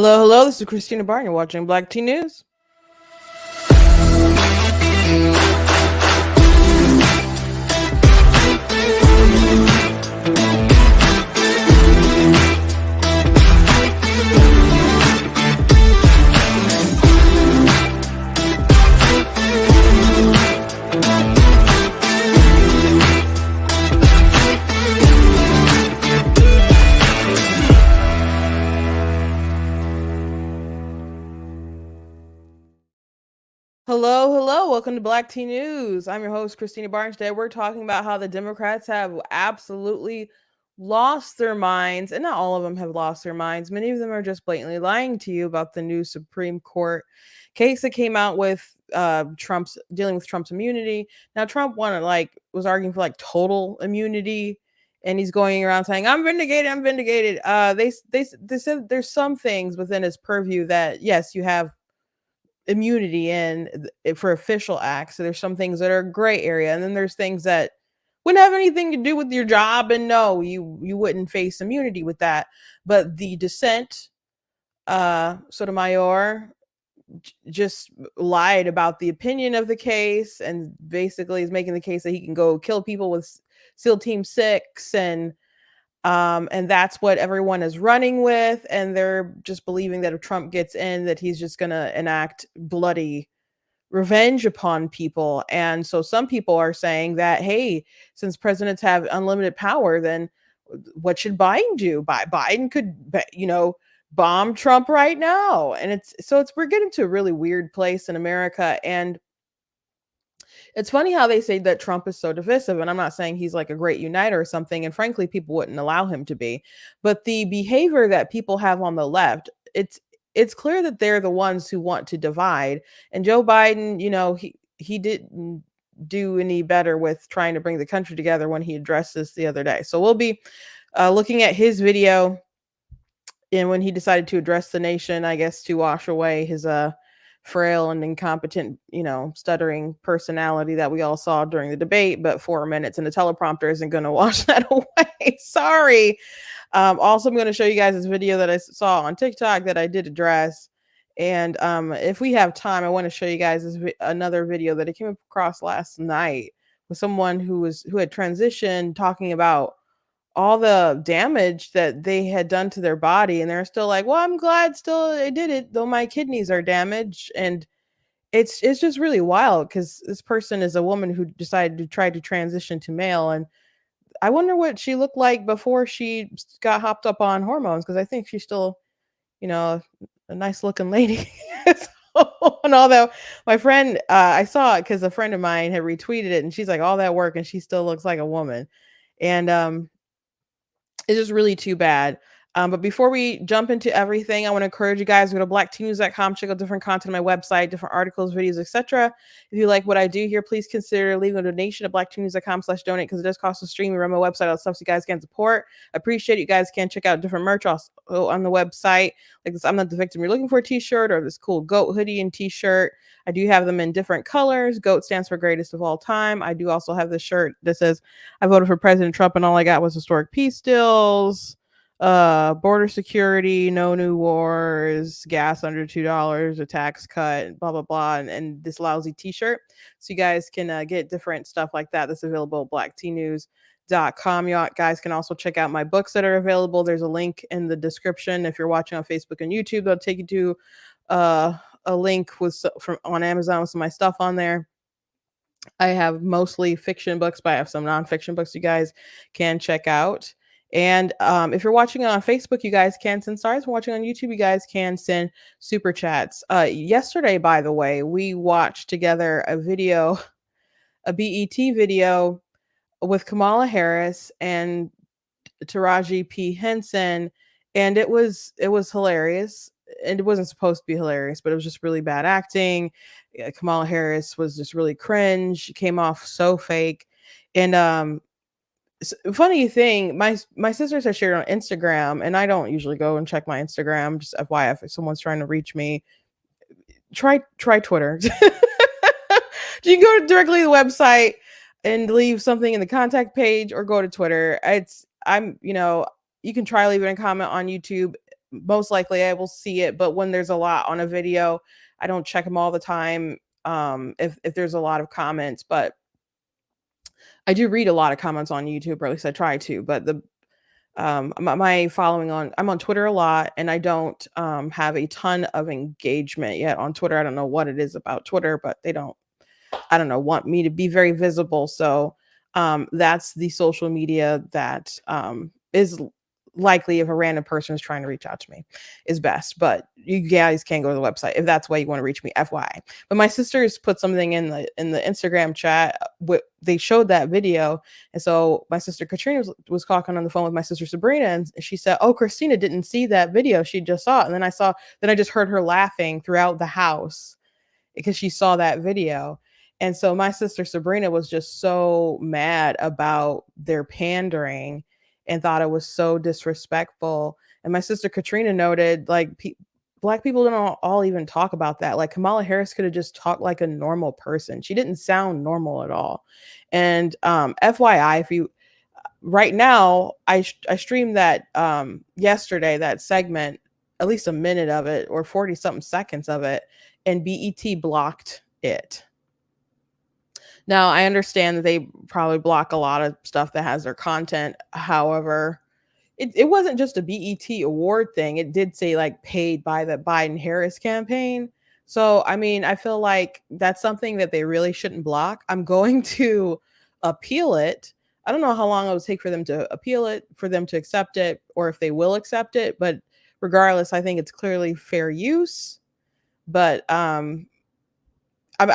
Hello, hello. This is Christina Barton. You're watching Black Tea News. Hello, hello. Welcome to Black Tea News. I'm your host, Christina Barnes. Today we're talking about how the Democrats have absolutely lost their minds, and not all of them have lost their minds. Many of them are just blatantly lying to you about the new Supreme Court case that came out with Trump's dealing with Trump's immunity. Now, Trump was arguing for total immunity, and he's going around saying, "I'm vindicated, I'm vindicated." They said there's some things within his purview that yes, you have immunity for official acts. So there's some things that are gray area, and then there's things that wouldn't have anything to do with your job, and no, you wouldn't face immunity with that. But the dissent, Sotomayor, just lied about the opinion of the case, and basically is making the case that he can go kill people with SEAL Team 6, and that's what everyone is running with, and they're just believing that if Trump gets in, that he's just going to enact bloody revenge upon people. And so some people are saying that, hey, since presidents have unlimited power, then what should Biden do? Biden could, bomb Trump right now. And we're getting to a really weird place in America. And it's funny how they say that Trump is so divisive, and I'm not saying he's like a great uniter or something, and frankly, people wouldn't allow him to be. But the behavior that people have on the left, it's clear that they're the ones who want to divide. And Joe Biden, he didn't do any better with trying to bring the country together when he addressed this the other day. So we'll be looking at his video, and when he decided to address the nation, I guess to wash away his frail and incompetent, stuttering personality that we all saw during the debate. But 4 minutes and the teleprompter isn't going to wash that away. Sorry. Also, I'm going to show you guys this video that I saw on TikTok that I did address. And if we have time, I want to show you guys another video that I came across last night with someone who had transitioned, talking about all the damage that they had done to their body, and they're still like, well, I'm glad still I did it, though my kidneys are damaged. And it's just really wild, because this person is a woman who decided to try to transition to male, and I wonder what she looked like before she got hopped up on hormones, because I think she's still, a nice looking lady. And although my friend, I saw it because a friend of mine had retweeted it, and she's like, all that work and she still looks like a woman. And it's just really too bad. But before we jump into everything, I want to encourage you guys to go to BlackTNewscom, check out different content on my website, different articles, videos, etc. If you like what I do here, please consider leaving a donation at BlackTNewscom/donate, because it does cost to stream and run my website. All the stuff so you guys can support. I appreciate it. You guys can check out different merch also on the website, like this "I'm Not the Victim You're Looking For" t-shirt, or this cool goat hoodie and t-shirt. I do have them in different colors. GOAT stands for greatest of all time. I do also have this shirt that says, I voted for President Trump and all I got was historic peace deals, border security, no new wars, gas under $2, a tax cut, blah blah blah, and this lousy t-shirt. So you guys can get different stuff like that. That's available at BlackTNewscom. You guys can also check out my books that are available. There's a link in the description. If you're watching on Facebook and YouTube, they'll take you to a link on Amazon with some of my stuff on there. I have mostly fiction books, but I have some nonfiction books you guys can check out. And if you're watching on Facebook, you guys can send stars. If you're watching on YouTube, you guys can send super chats. Yesterday, by the way, we watched together a BET video with Kamala Harris and Taraji P. Henson, and it was hilarious. And it wasn't supposed to be hilarious, but it was just really bad acting. Kamala Harris was just really cringe. She came off so fake. And funny thing, my sisters have shared on Instagram, and I don't usually go and check my Instagram. Just FYI, if someone's trying to reach me, try Twitter. You can go directly to the website and leave something in the contact page, or go to Twitter. You can try leaving a comment on YouTube. most likely I will see it, but when there's a lot on a video, I don't check them all the time. If there's a lot of comments, but I do read a lot of comments on YouTube, or at least I try to. But my following on, I'm on Twitter a lot, and I don't have a ton of engagement yet on Twitter. I don't know what it is about Twitter, but they don't, I don't know, want me to be very visible. So that's the social media that is likely, if a random person is trying to reach out to me, is best. But you guys can go to the website if that's why you want to reach me, FYI. But my sisters put something in the Instagram chat. They showed that video, and so my sister Katrina was talking on the phone with my sister Sabrina, and she said, "Oh, Christina didn't see that video; she just saw it." And then I just heard her laughing throughout the house because she saw that video. And so my sister Sabrina was just so mad about their pandering and thought it was so disrespectful. And my sister Katrina noted, like, Black people don't all even talk about that. Like, Kamala Harris could have just talked like a normal person. She didn't sound normal at all. And FYI, if you right now, I streamed that yesterday, that segment, at least a minute of it or 40 something seconds of it, and BET blocked it. Now, I understand that they probably block a lot of stuff that has their content. However, it wasn't just a BET award thing. It did say like paid by the Biden Harris campaign. So, I mean, I feel like that's something that they really shouldn't block. I'm going to appeal it. I don't know how long it will take for them to appeal it, for them to accept it, or if they will accept it. But regardless, I think it's clearly fair use. But I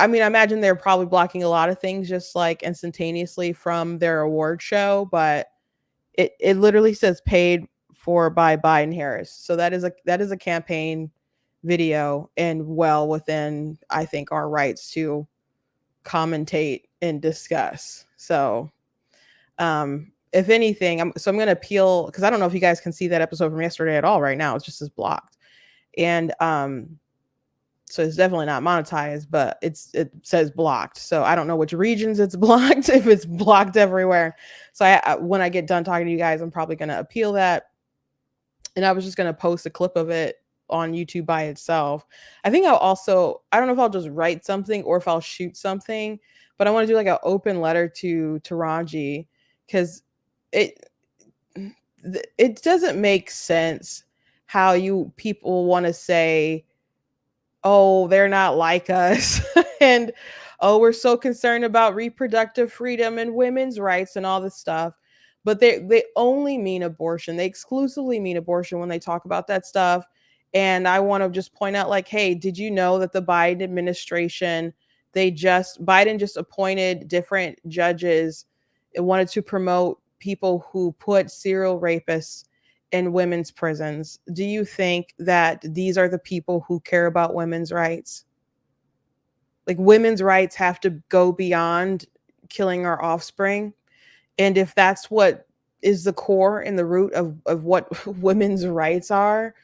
mean, I imagine they're probably blocking a lot of things just like instantaneously from their award show, but it literally says paid for by Biden Harris. So that is a campaign video and well within, I think, our rights to commentate and discuss. So if anything, I'm going to appeal, because I don't know if you guys can see that episode from yesterday at all right now. It's just as blocked. And so it's definitely not monetized, but it says blocked. So I don't know which regions it's blocked, if it's blocked everywhere. So when I get done talking to you guys, I'm probably going to appeal that. And I was just going to post a clip of it on YouTube by itself. I think I don't know if I'll just write something or if I'll shoot something, but I want to do like an open letter to Taraji, because it doesn't make sense how you people want to say, oh, they're not like us. And, oh, we're so concerned about reproductive freedom and women's rights and all this stuff. But they only mean abortion. They exclusively mean abortion when they talk about that stuff. And I want to just point out, like, hey, did you know that the Biden administration, Biden just appointed different judges and wanted to promote people who put serial rapists in women's prisons? Do you think that these are the people who care about women's rights? Like, women's rights have to go beyond killing our offspring. And if that's what is the core and the root of what women's rights are,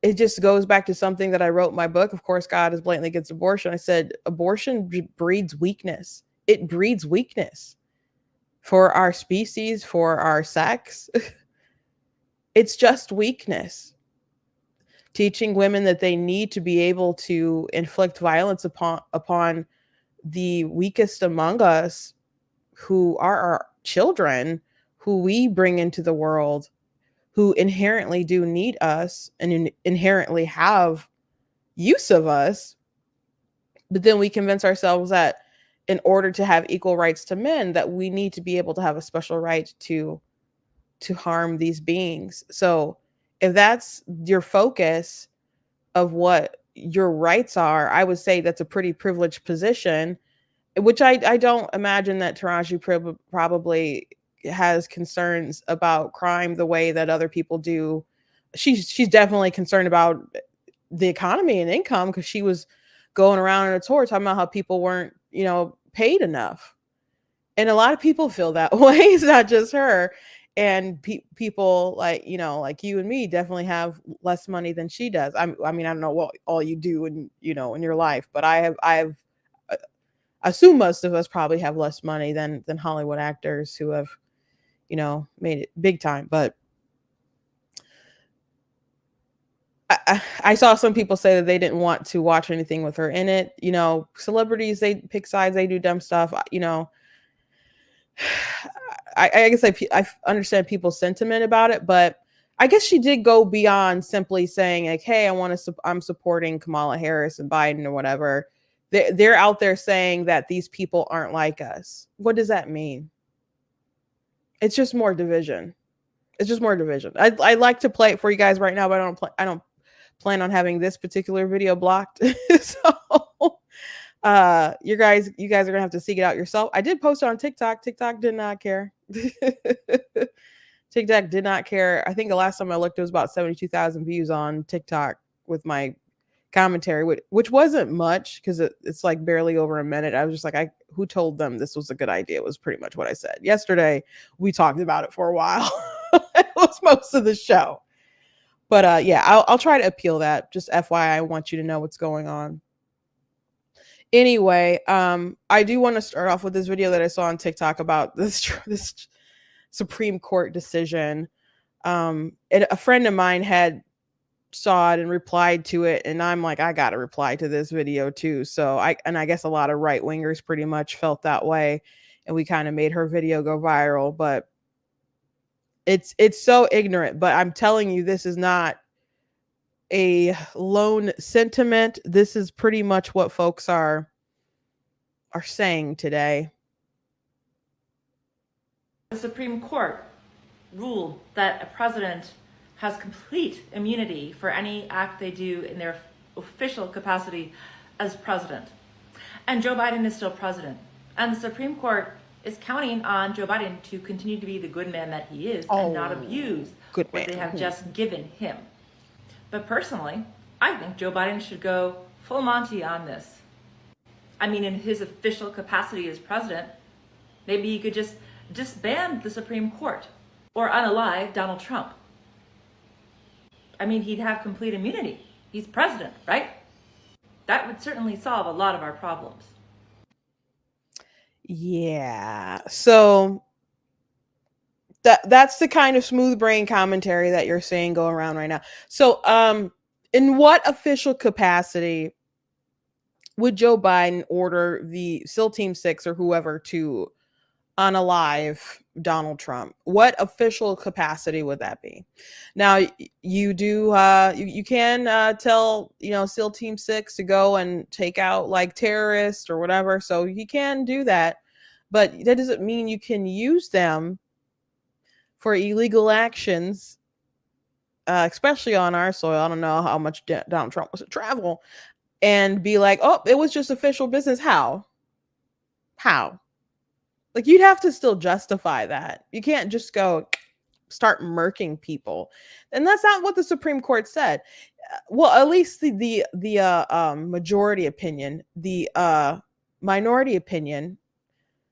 it just goes back to something that I wrote in my book. Of course, God is blatantly against abortion. I said, abortion breeds weakness. It breeds weakness for our species, for our sex. It's just weakness. Teaching women that they need to be able to inflict violence upon the weakest among us, who are our children, who we bring into the world, who inherently do need us and inherently have use of us. But then we convince ourselves that in order to have equal rights to men, that we need to be able to have a special right to harm these beings. So if that's your focus of what your rights are, I would say that's a pretty privileged position, which I don't imagine that Taraji probably has concerns about crime the way that other people do. She's definitely concerned about the economy and income, because she was going around in a tour talking about how people weren't, paid enough. And a lot of people feel that way. It's not just her. And people like, like you and me definitely have less money than she does. I mean, I don't know what all you do in your life, but I assume most of us probably have less money than Hollywood actors who have, made it big time. But I saw some people say that they didn't want to watch anything with her in it. You know, celebrities, they pick sides, they do dumb stuff. You know, I guess I understand people's sentiment about it, but I guess she did go beyond simply saying like, "Hey, I'm supporting Kamala Harris and Biden or whatever." They're out there saying that these people aren't like us. What does that mean? It's just more division. It's just more division. I'd like to play it for you guys right now, but I don't plan on having this particular video blocked. So you guys are gonna have to seek it out yourself. I did post it on TikTok. TikTok did not care. TikTok did not care. I think the last time I looked, it was about 72,000 views on TikTok with my commentary, which wasn't much because it's like barely over a minute. I was just like, who told them this was a good idea? It was pretty much what I said. Yesterday, we talked about it for a while. It was most of the show. But yeah, I'll try to appeal that. Just FYI, I want you to know what's going on. Anyway, I do want to start off with this video that I saw on TikTok about this Supreme Court decision. And a friend of mine had saw it and replied to it, and I'm like, I gotta reply to this video too. So I guess a lot of right wingers pretty much felt that way, and we kind of made her video go viral. But it's so ignorant. But I'm telling you, this is not a lone sentiment. This is pretty much what folks are saying today. The Supreme Court ruled that a president has complete immunity for any act they do in their official capacity as president. And Joe Biden is still president. And the Supreme Court is counting on Joe Biden to continue to be the good man that he is and not abuse what they have just given him. But personally, I think Joe Biden should go full Monty on this. I mean, in his official capacity as president, maybe he could just disband the Supreme Court or unalive Donald Trump. I mean, he'd have complete immunity. He's president, right? That would certainly solve a lot of our problems. Yeah. So that's the kind of smooth brain commentary that you're saying go around right now. So in what official capacity would Joe Biden order the SEAL Team 6 or whoever to unalive Donald Trump? What official capacity would that be? Now, you do you can tell, you know, SEAL Team 6 to go and take out like terrorists or whatever, so you can do that, but that doesn't mean you can use them for illegal actions, especially on our soil. I don't know how much Donald Trump was to travel and be like, oh, it was just official business. How? Like, you'd have to still justify that. You can't just go start murking people. And that's not what the Supreme Court said. Well, at least the majority opinion. The minority opinion,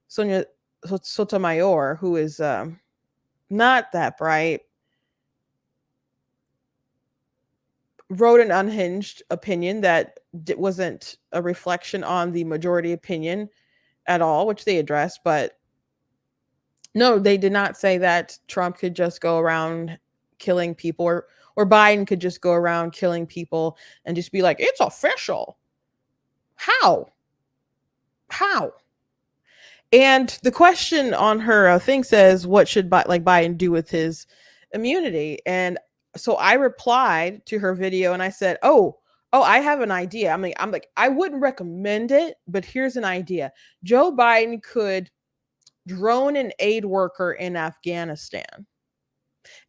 Sonia Sotomayor, who is not that bright, wrote an unhinged opinion that wasn't a reflection on the majority opinion at all, which they addressed. But no, they did not say that Trump could just go around killing people, or Biden could just go around killing people and just be like, it's official. How? And the question on her thing says, what should Biden do with his immunity? And so I replied to her video and I said, oh, I have an idea. I'm like, I wouldn't recommend it, but here's an idea. Joe Biden could drone an aid worker in Afghanistan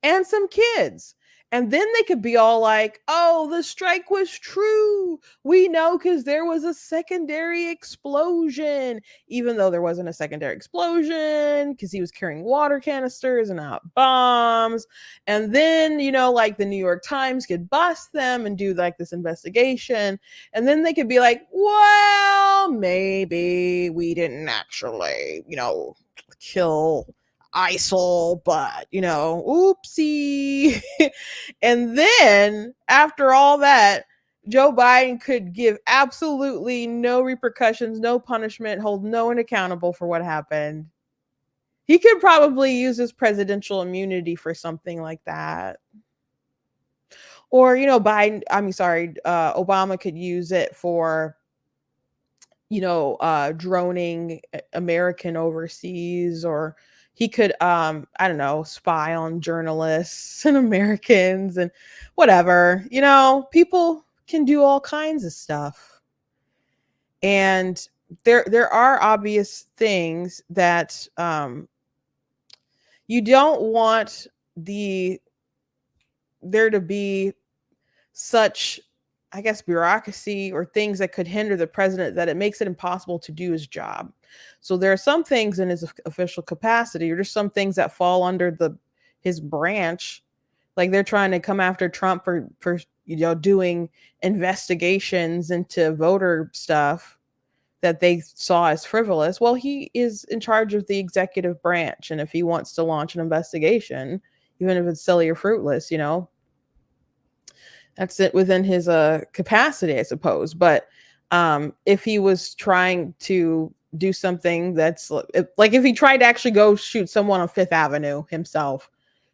and some kids. And then they could be all like, oh, the strike was true. We know because there was a secondary explosion, even though there wasn't a secondary explosion because he was carrying water canisters and not bombs. And then, you know, like the New York Times could bust them and do like this investigation. And then they could be like, well, maybe we didn't actually, you know, kill ISIL, but, you know, oopsie. And then after all that, Joe Biden could give absolutely no repercussions, no punishment, hold no one accountable for what happened. He could probably use his presidential immunity for something like that. Or, Obama could use it for, droning American overseas, or he could, I don't know, spy on journalists and Americans and whatever. People can do all kinds of stuff. And there are obvious things that you don't want there to be such, I guess, bureaucracy or things that could hinder the president, that it makes it impossible to do his job. So there are some things in his official capacity, or just some things that fall under his branch. Like they're trying to come after Trump for doing investigations into voter stuff that they saw as frivolous. Well, he is in charge of the executive branch, and if he wants to launch an investigation, even if it's silly or fruitless, that's it within his capacity, I suppose. But if he was trying to do something that's like if he tried to actually go shoot someone on Fifth Avenue himself,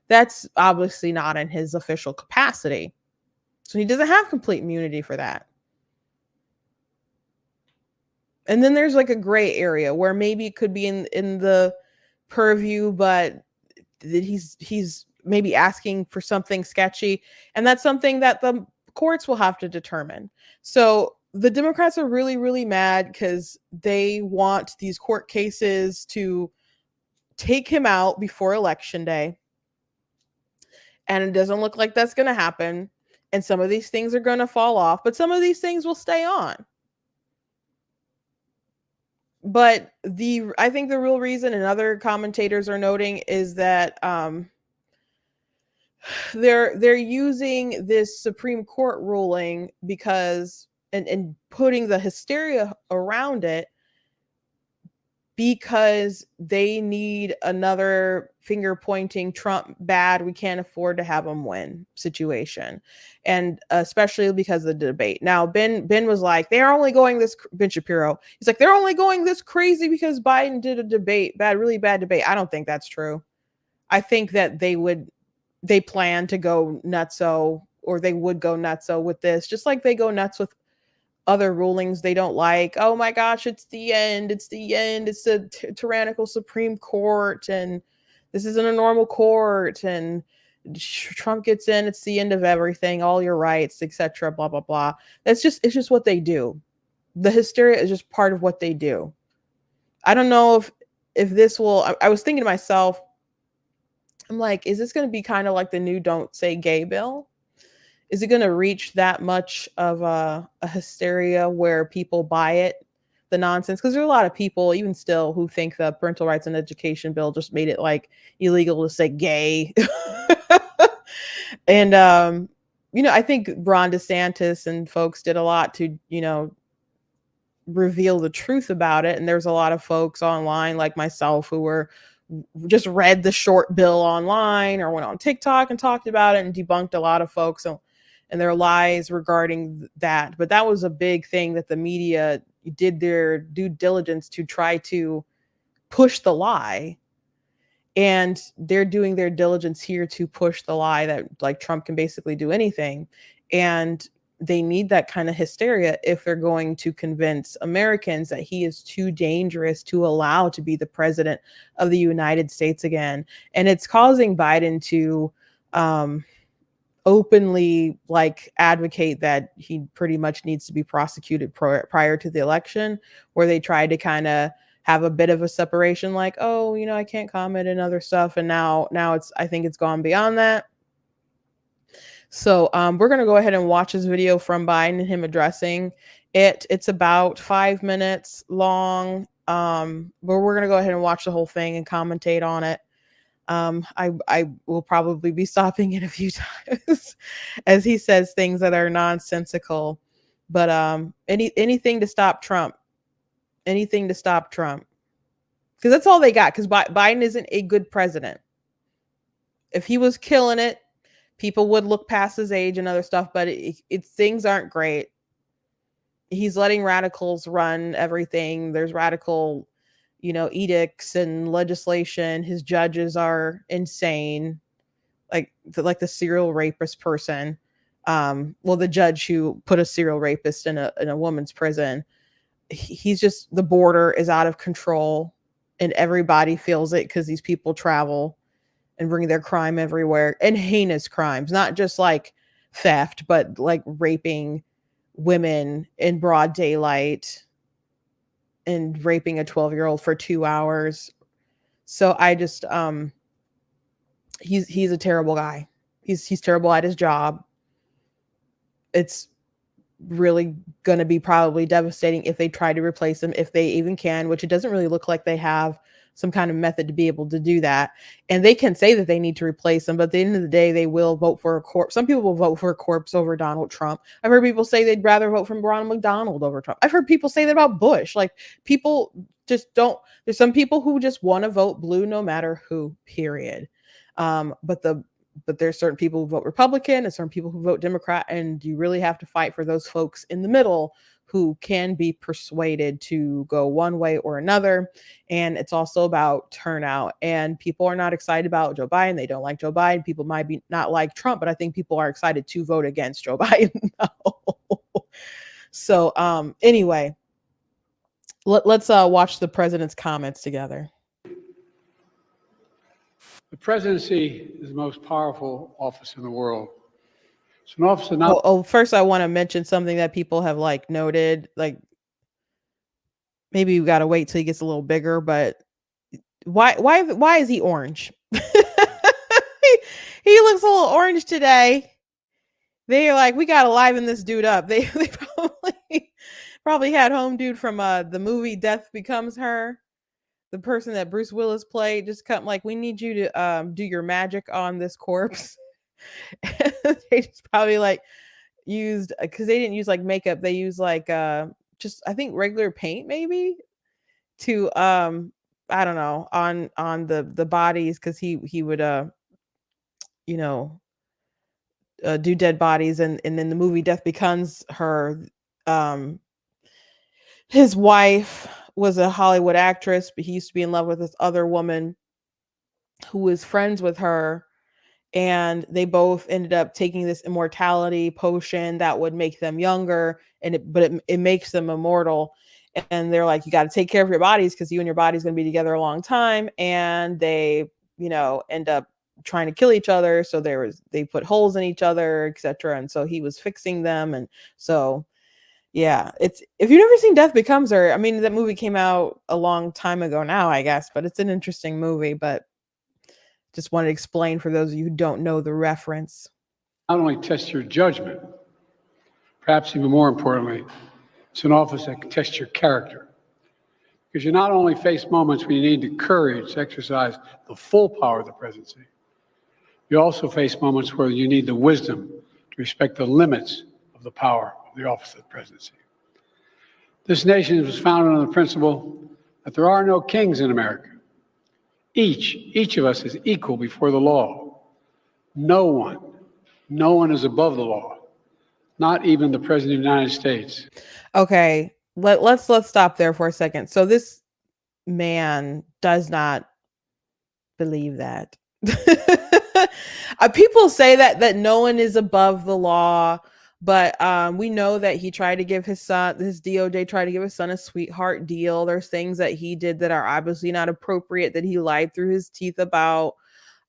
that's obviously not in his official capacity. So he doesn't have complete immunity for that. And then there's like a gray area where maybe it could be in the purview, but that he's maybe asking for something sketchy, and that's something that the courts will have to determine. So the Democrats are really, really mad because they want these court cases to take him out before Election Day, and it doesn't look like that's going to happen. And some of these things are going to fall off, but some of these things will stay on. But I think the real reason, and other commentators are noting, is that they're using this Supreme Court ruling because and putting the hysteria around it because they need another finger pointing Trump bad, we can't afford to have him win situation. And especially because of the debate. Now, Ben was like, they're only going this, Ben Shapiro, he's like, they're only going this crazy because Biden did a debate, really bad debate. I don't think that's true. I think that they plan to go nutso, or they would go nutso with this, just like they go nuts with other rulings they don't like. Oh my gosh, it's the end. It's a tyrannical Supreme Court, and this isn't a normal court, and Trump gets in, it's the end of everything, all your rights, etc. Blah blah blah. It's just what they do. The hysteria is just part of what they do. I don't know if this will. I was thinking to myself, I'm like, is this going to be kind of like the new "Don't Say Gay" bill? Is it going to reach that much of a hysteria where people buy it, the nonsense? Because there are a lot of people, even still, who think the parental rights and education bill just made it like illegal to say gay. And, I think Ron DeSantis and folks did a lot to, reveal the truth about it. And there's a lot of folks online like myself who were just read the short bill online or went on TikTok and talked about it and debunked a lot of folks and their lies regarding that. But that was a big thing that the media did their due diligence to try to push the lie. And they're doing their diligence here to push the lie that like Trump can basically do anything. And they need that kind of hysteria if they're going to convince Americans that he is too dangerous to allow to be the president of the United States again. And it's causing Biden to openly like advocate that he pretty much needs to be prosecuted prior to the election, where they tried to kind of have a bit of a separation, like, oh, I can't comment and other stuff. And now I think it's gone beyond that. So we're going to go ahead and watch this video from Biden and him addressing it. It's about 5 minutes long, but we're going to go ahead and watch the whole thing and commentate on it. I will probably be stopping it a few times as he says things that are nonsensical, but anything to stop Trump, because that's all they got. Because Biden isn't a good president. If he was killing it, people would look past his age and other stuff, but things aren't great. He's letting radicals run everything. There's radical edicts and legislation. His judges are insane, like the serial rapist person. well, the judge who put a serial rapist in a woman's prison, he's just, the border is out of control and everybody feels it because these people travel and bring their crime everywhere, and heinous crimes, not just like theft, but like raping women in broad daylight and raping a 12-year-old for 2 hours. So I just, he's a terrible guy. He's terrible at his job. It's really going to be probably devastating if they try to replace him, if they even can, which it doesn't really look like they have some kind of method to be able to do that. And they can say that they need to replace him, but at the end of the day, they will vote for a corpse. Some people will vote for a corpse over Donald Trump. I've heard people say they'd rather vote for Ronald McDonald over Trump. I've heard people say that about Bush. Like, people just don't, there's some people who just want to vote blue no matter who, period. But there's certain people who vote Republican and certain people who vote Democrat, and you really have to fight for those folks in the middle who can be persuaded to go one way or another. And it's also about turnout. And people are not excited about Joe Biden. They don't like Joe Biden. People might be not like Trump, but I think people are excited to vote against Joe Biden. So anyway, let's watch the president's comments together. The presidency is the most powerful office in the world. It's an office of not. First, I want to mention something that people have like noted. Like, maybe we got to wait till he gets a little bigger. But why is he orange? he looks a little orange today. They're like, we got to liven this dude up. They probably had home dude from the movie Death Becomes Her. The person that Bruce Willis played just come like, we need you to do your magic on this corpse. They just probably like used, because they didn't use like makeup, they used like just, I think, regular paint maybe to I don't know, on the bodies, because he would do dead bodies, and then the movie Death Becomes Her, his wife was a Hollywood actress, but he used to be in love with this other woman who was friends with her, and they both ended up taking this immortality potion that would make them younger, and it makes them immortal. And they're like, you got to take care of your bodies because you and your body's going to be together a long time. And they end up trying to kill each other, so they put holes in each other, etc. And so he was fixing them. And so yeah, it's, if you've never seen Death Becomes Her, I mean, that movie came out a long time ago now, I guess, but it's an interesting movie. But just wanted to explain for those of you who don't know the reference. Not only test your judgment, perhaps even more importantly, it's an office that can test your character. Because you not only face moments when you need the courage to exercise the full power of the presidency, you also face moments where you need the wisdom to respect the limits of the power of the office of the presidency. This nation was founded on the principle that there are no kings in America. Each of us is equal before the law. No one is above the law, not even the President of the United States. Okay, let's stop there for a second. So this man does not believe that. People say that no one is above the law, but we know that he tried to give his DOJ tried to give his son a sweetheart deal. There's things that he did that are obviously not appropriate, that he lied through his teeth about.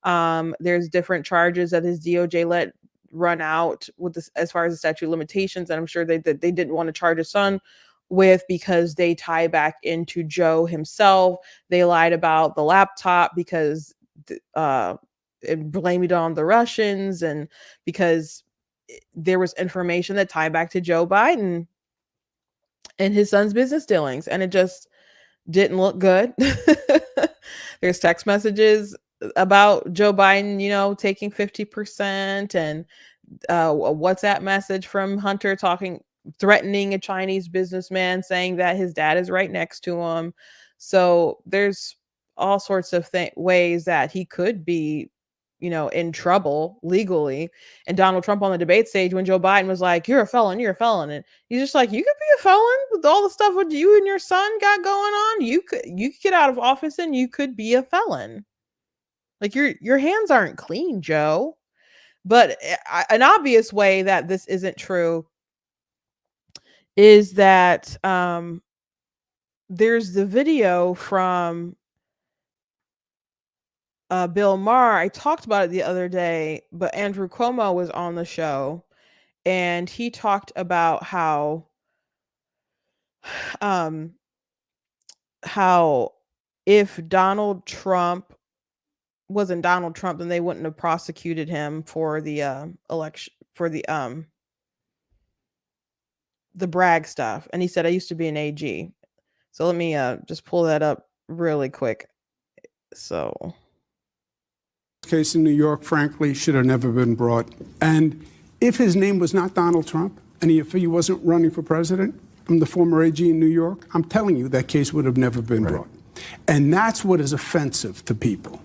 There's different charges that his DOJ let run out with this, as far as the statute of limitations, and I'm sure they didn't want to charge his son with, because they tie back into Joe himself. They lied about the laptop because and blamed it on the Russians, and because there was information that tied back to Joe Biden and his son's business dealings, and it just didn't look good. There's text messages about Joe Biden, taking 50%, and a WhatsApp message from Hunter threatening a Chinese businessman, saying that his dad is right next to him. So there's all sorts of ways that he could be, in trouble legally. And Donald Trump on the debate stage, when Joe Biden was like, you're a felon, and he's just like, you could be a felon with all the stuff what you and your son got going on. You could get out of office and you could be a felon. Like, your hands aren't clean, Joe. But an obvious way that this isn't true is that there's the video from Bill Maher. I talked about it the other day, but Andrew Cuomo was on the show and he talked about um, how if Donald Trump wasn't Donald Trump, then they wouldn't have prosecuted him for the election, for the Bragg stuff. And he said, I used to be an AG. So let me just pull that up really quick. So case in New York, frankly, should have never been brought. And if his name was not Donald Trump and if he wasn't running for president, I'm the former AG in New York, I'm telling you that case would have never been brought. And that's what is offensive to people.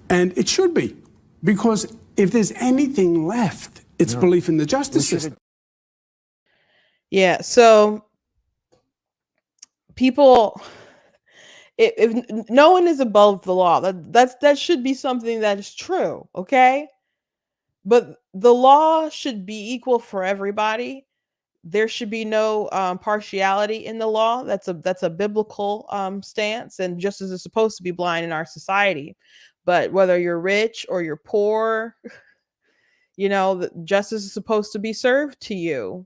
And it should be, because if there's anything left, it's belief in the justice system. yeah, so people, if no one is above the law, that should be something that is true, okay? But the law should be equal for everybody. There should be no partiality in the law. That's a biblical stance, and justice is supposed to be blind in our society. But whether you're rich or you're poor, you know, justice is supposed to be served to you,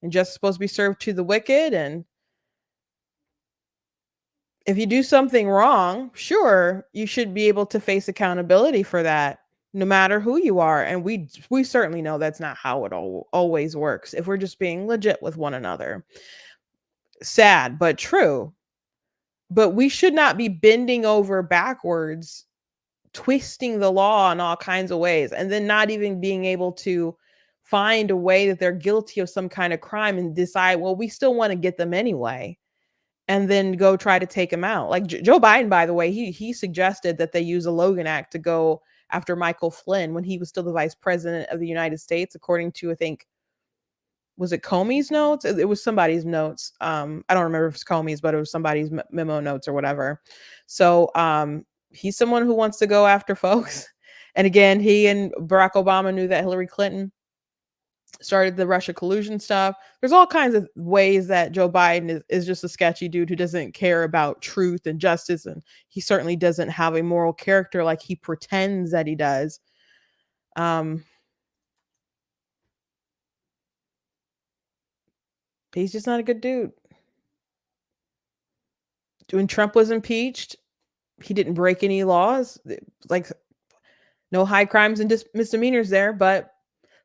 and justice is supposed to be served to the wicked. And if you do something wrong, sure, you should be able to face accountability for that, no matter who you are. And we certainly know that's not how it always works. If we're just being legit with one another, sad but true. But we should not be bending over backwards, twisting the law in all kinds of ways, and then not even being able to find a way that they're guilty of some kind of crime and decide, well, we still want to get them anyway, and then go try to take him out. Like Joe Biden, by the way, he suggested that they use a Logan Act to go after Michael Flynn when he was still the vice president of the United States, according to, I think, was it Comey's notes? It was somebody's notes. I don't remember if it's Comey's, but it was somebody's memo notes or whatever. So he's someone who wants to go after folks. And again, he and Barack Obama knew that Hillary Clinton started the Russia collusion stuff. There's all kinds of ways that Joe Biden is just a sketchy dude who doesn't care about truth and justice. And he certainly doesn't have a moral character like he pretends that he does. He's just not a good dude. When Trump was impeached, he didn't break any laws, like no high crimes and misdemeanors there, but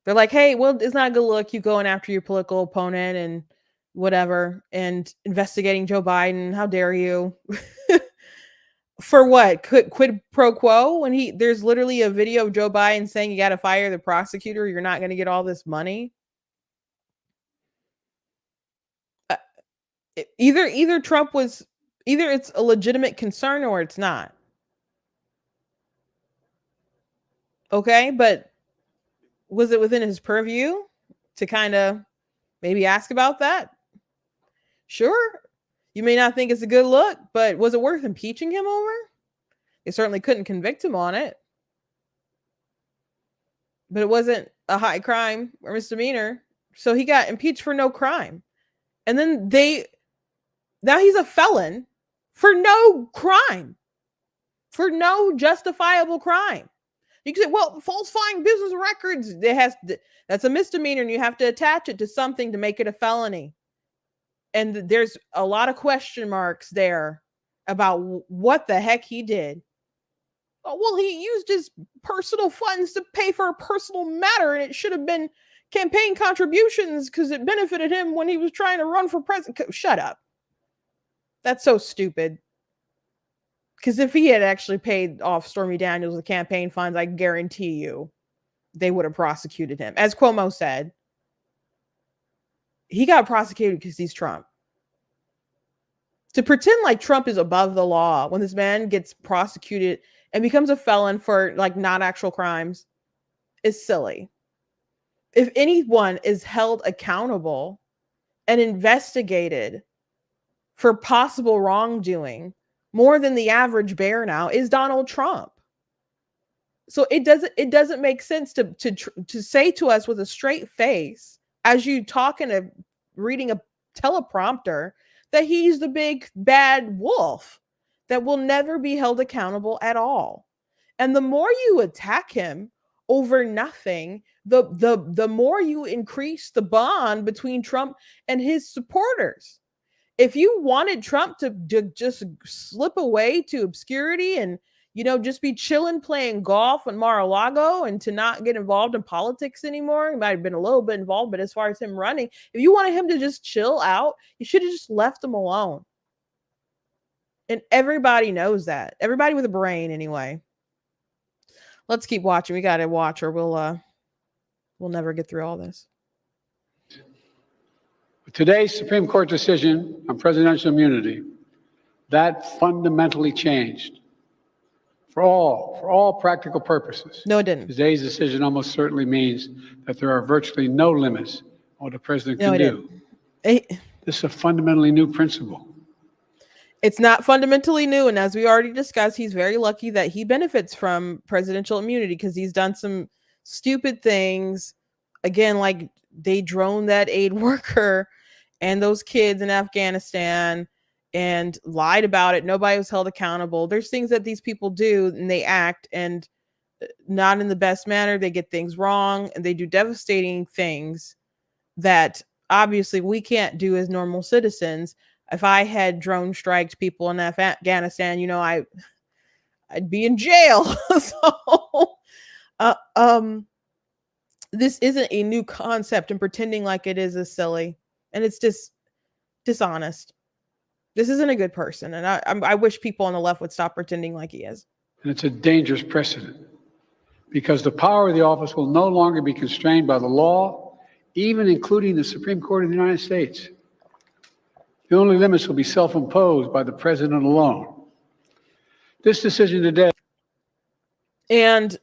they're like, hey, well, it's not a good look, you going after your political opponent and whatever, and investigating Joe Biden. How dare you? For what? Quid pro quo? When there's literally a video of Joe Biden saying you got to fire the prosecutor, you're not going to get all this money. Either Trump was, either it's a legitimate concern or it's not. Okay, but was it within his purview to kind of maybe ask about that? Sure. You may not think it's a good look, but was it worth impeaching him over? They certainly couldn't convict him on it. But it wasn't a high crime or misdemeanor. So he got impeached for no crime. And then now he's a felon for no crime, for no justifiable crime. You can say, well, falsifying business records, that's a misdemeanor and you have to attach it to something to make it a felony. And there's a lot of question marks there about what the heck he did. Oh, well, he used his personal funds to pay for a personal matter, and it should have been campaign contributions because it benefited him when he was trying to run for president. Shut up. That's so stupid. Because if he had actually paid off Stormy Daniels with campaign funds, I guarantee you they would have prosecuted him. As Cuomo said, he got prosecuted because he's Trump. To pretend like Trump is above the law when this man gets prosecuted and becomes a felon for like not actual crimes is silly. If anyone is held accountable and investigated for possible wrongdoing more than the average bear now is Donald Trump. So it doesn't make sense to say to us with a straight face as you talking to reading a teleprompter that he's the big bad wolf that will never be held accountable at all. And the more you attack him over nothing, the more you increase the bond between Trump and his supporters. If you wanted Trump to just slip away to obscurity and just be chilling playing golf in Mar-a-Lago and to not get involved in politics anymore, he might have been a little bit involved, but as far as him running, if you wanted him to just chill out, you should have just left him alone. And everybody knows that. Everybody with a brain, anyway. Let's keep watching. We got to watch, or we'll never get through all this. Today's Supreme Court decision on presidential immunity, that fundamentally changed for all practical purposes. No, it didn't. Today's decision almost certainly means that there are virtually no limits on what a president can do. This is a fundamentally new principle. It's not fundamentally new. And as we already discussed, he's very lucky that he benefits from presidential immunity because he's done some stupid things. Again, like they droned that aid worker and those kids in Afghanistan and lied about it. Nobody was held accountable. There's things that these people do and they act and not in the best manner. They get things wrong and they do devastating things that obviously we can't do as normal citizens. If I had drone striked people in Afghanistan, I'd be in jail. So, this isn't a new concept, and pretending like it is silly, and it's just dishonest. This isn't a good person, and I wish people on the left would stop pretending like he is. And it's a dangerous precedent because the power of the office will no longer be constrained by the law, even including the Supreme Court of the United States. The only limits will be self-imposed by the president alone. This decision today. And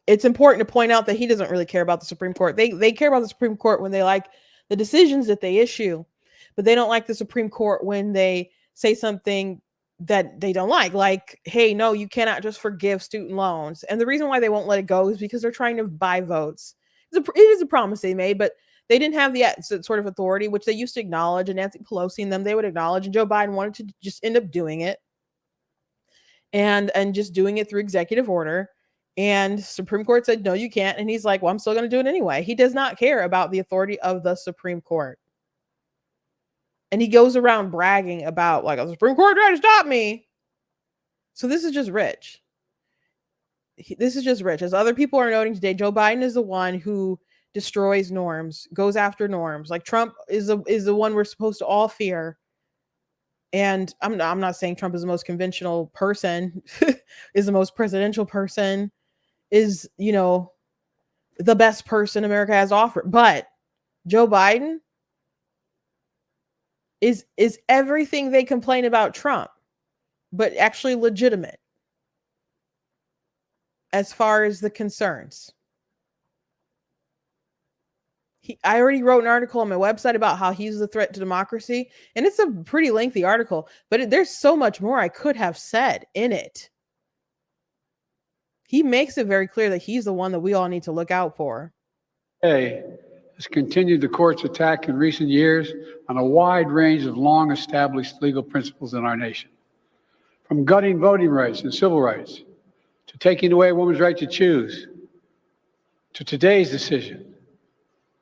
it's important to point out that he doesn't really care about the Supreme Court. They care about the Supreme Court when they like the decisions that they issue, but they don't like the Supreme Court when they say something that they don't like, hey, no, you cannot just forgive student loans. And the reason why they won't let it go is because they're trying to buy votes. It is a promise they made, but they didn't have the sort of authority, which they used to acknowledge, and Nancy Pelosi and them, they would acknowledge, and Joe Biden wanted to just end up doing it and just doing it through executive order. And Supreme Court said, no, you can't. And he's like, well, I'm still going to do it anyway. He does not care about the authority of the Supreme Court. And he goes around bragging about like, the Supreme Court tried to stop me. So this is just rich. This is just rich. As other people are noting today, Joe Biden is the one who destroys norms, goes after norms. Like Trump is the one we're supposed to all fear. And I'm not saying Trump is the most conventional person, is the most presidential person, is, the best person America has offered. But Joe Biden is everything they complain about Trump, but actually legitimate as far as the concerns. I already wrote an article on my website about how he's the threat to democracy, and it's a pretty lengthy article, but there's so much more I could have said in it. He makes it very clear that he's the one that we all need to look out for. Has continued the court's attack in recent years on a wide range of long-established legal principles in our nation, from gutting voting rights and civil rights, to taking away a woman's right to choose, to today's decision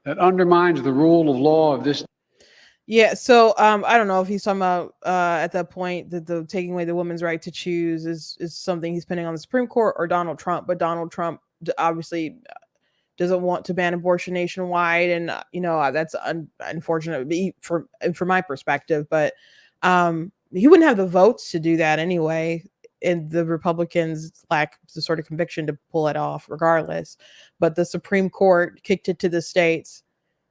that undermines the rule of law of this. Yeah, so I don't know if he's talking about at that point that the taking away the woman's right to choose is something he's pinning on the Supreme Court or Donald Trump. But Donald Trump obviously doesn't want to ban abortion nationwide, and that's unfortunate for my perspective. But he wouldn't have the votes to do that anyway, and the Republicans lack the sort of conviction to pull it off, regardless. But the Supreme Court kicked it to the states.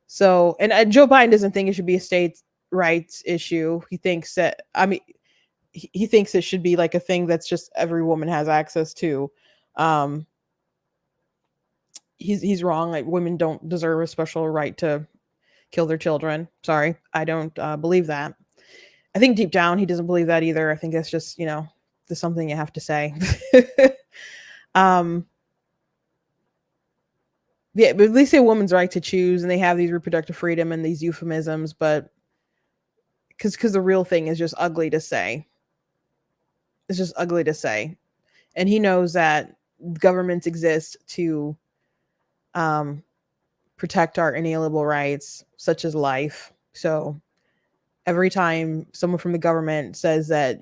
So, and Joe Biden doesn't think it should be a states' rights issue. He thinks that, he thinks it should be like a thing that's just every woman has access to. He's wrong. Like, women don't deserve a special right to kill their children. Sorry, I don't believe that. I think deep down he doesn't believe that either. I think it's just, there's something you have to say. Yeah, but at least say woman's right to choose, and they have these reproductive freedom and these euphemisms, but because the real thing is just ugly to say. It's just ugly to say. And he knows that governments exist to protect our inalienable rights, such as life. So every time someone from the government says that,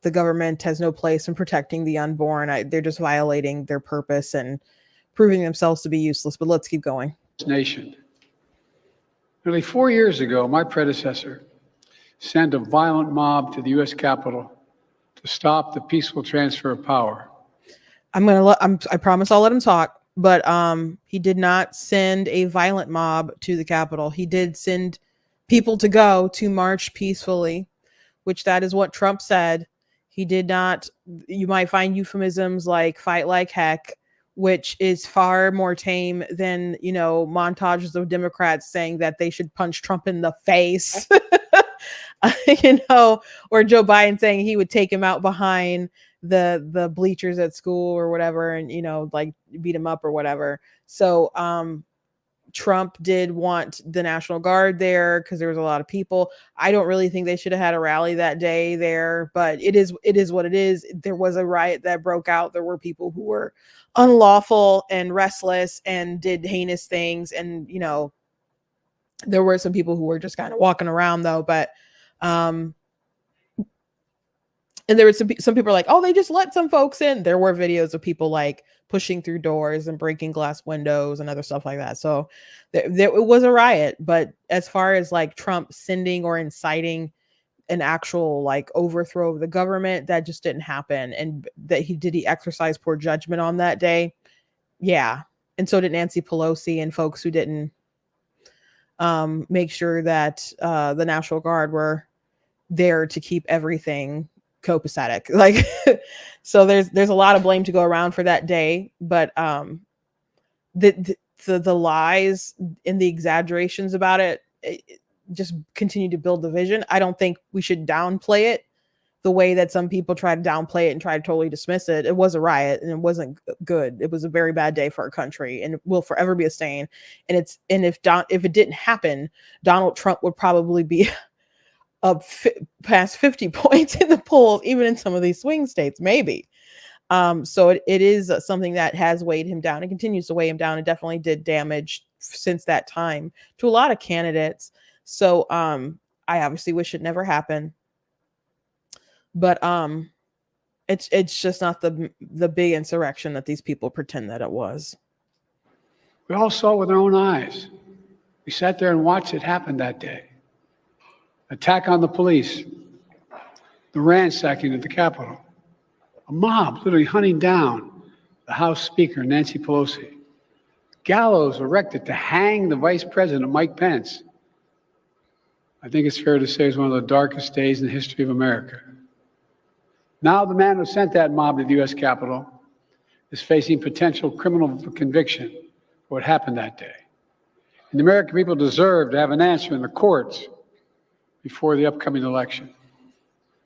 the government has no place in protecting the unborn, they're just violating their purpose and proving themselves to be useless. But let's keep going. Nation. Nearly 4 years ago, my predecessor sent a violent mob to the U.S. Capitol to stop the peaceful transfer of power. I promise I'll let him talk, but he did not send a violent mob to the Capitol. He did send people to go to march peacefully, which that is what Trump said. He did not. You might find euphemisms like fight like heck, which is far more tame than, montages of Democrats saying that they should punch Trump in the face, or Joe Biden saying he would take him out behind the bleachers at school or whatever, and, like beat him up or whatever. So, Trump did want the National Guard there because there was a lot of people. I don't really think they should have had a rally that day there, but it is what it is. There was a riot that broke out. There were people who were unlawful and restless and did heinous things. And, there were some people who were just kind of walking around though. But, and there were some people are like, oh, they just let some folks in. There were videos of people like pushing through doors and breaking glass windows and other stuff like that. So it was a riot. But as far as like Trump sending or inciting an actual like overthrow of the government, that just didn't happen. And that he exercise poor judgment on that day. Yeah. And so did Nancy Pelosi and folks who didn't make sure that the National Guard were there to keep everything copacetic. Like, so there's a lot of blame to go around for that day, but the lies and the exaggerations about it just continue to build division. I don't think we should downplay it the way that some people try to downplay it and try to totally dismiss it. It was a riot and it wasn't good. It was a very bad day for our country and it will forever be a stain. And if it didn't happen, Donald Trump would probably be up past 50 points in the polls, even in some of these swing states, maybe. So it is something that has weighed him down and continues to weigh him down. It definitely did damage since that time to a lot of candidates. So I obviously wish it never happened, but it's just not the big insurrection that these people pretend that it was. We all saw it with our own eyes. We sat there and watched it happen that day. Attack on the police, the ransacking at the Capitol, a mob literally hunting down the House Speaker, Nancy Pelosi, gallows erected to hang the Vice President, Mike Pence. I think it's fair to say it's one of the darkest days in the history of America. Now the man who sent that mob to the U.S. Capitol is facing potential criminal conviction for what happened that day. And the American people deserve to have an answer in the courts before the upcoming election.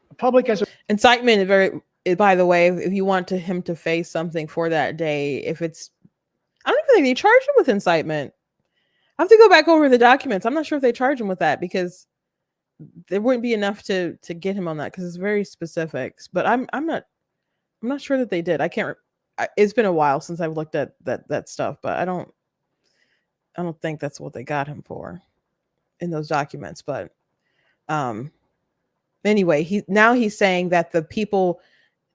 The public has incitement by the way, if you want him to face something for that day, I don't even think they charged him with incitement. I have to go back over the documents. I'm not sure if they charge him with that because there wouldn't be enough to get him on that because it's very specific. But I'm not sure that they did. It's been a while since I've looked at that stuff, but I don't think that's what they got him for in those documents. But anyway, he's saying that the people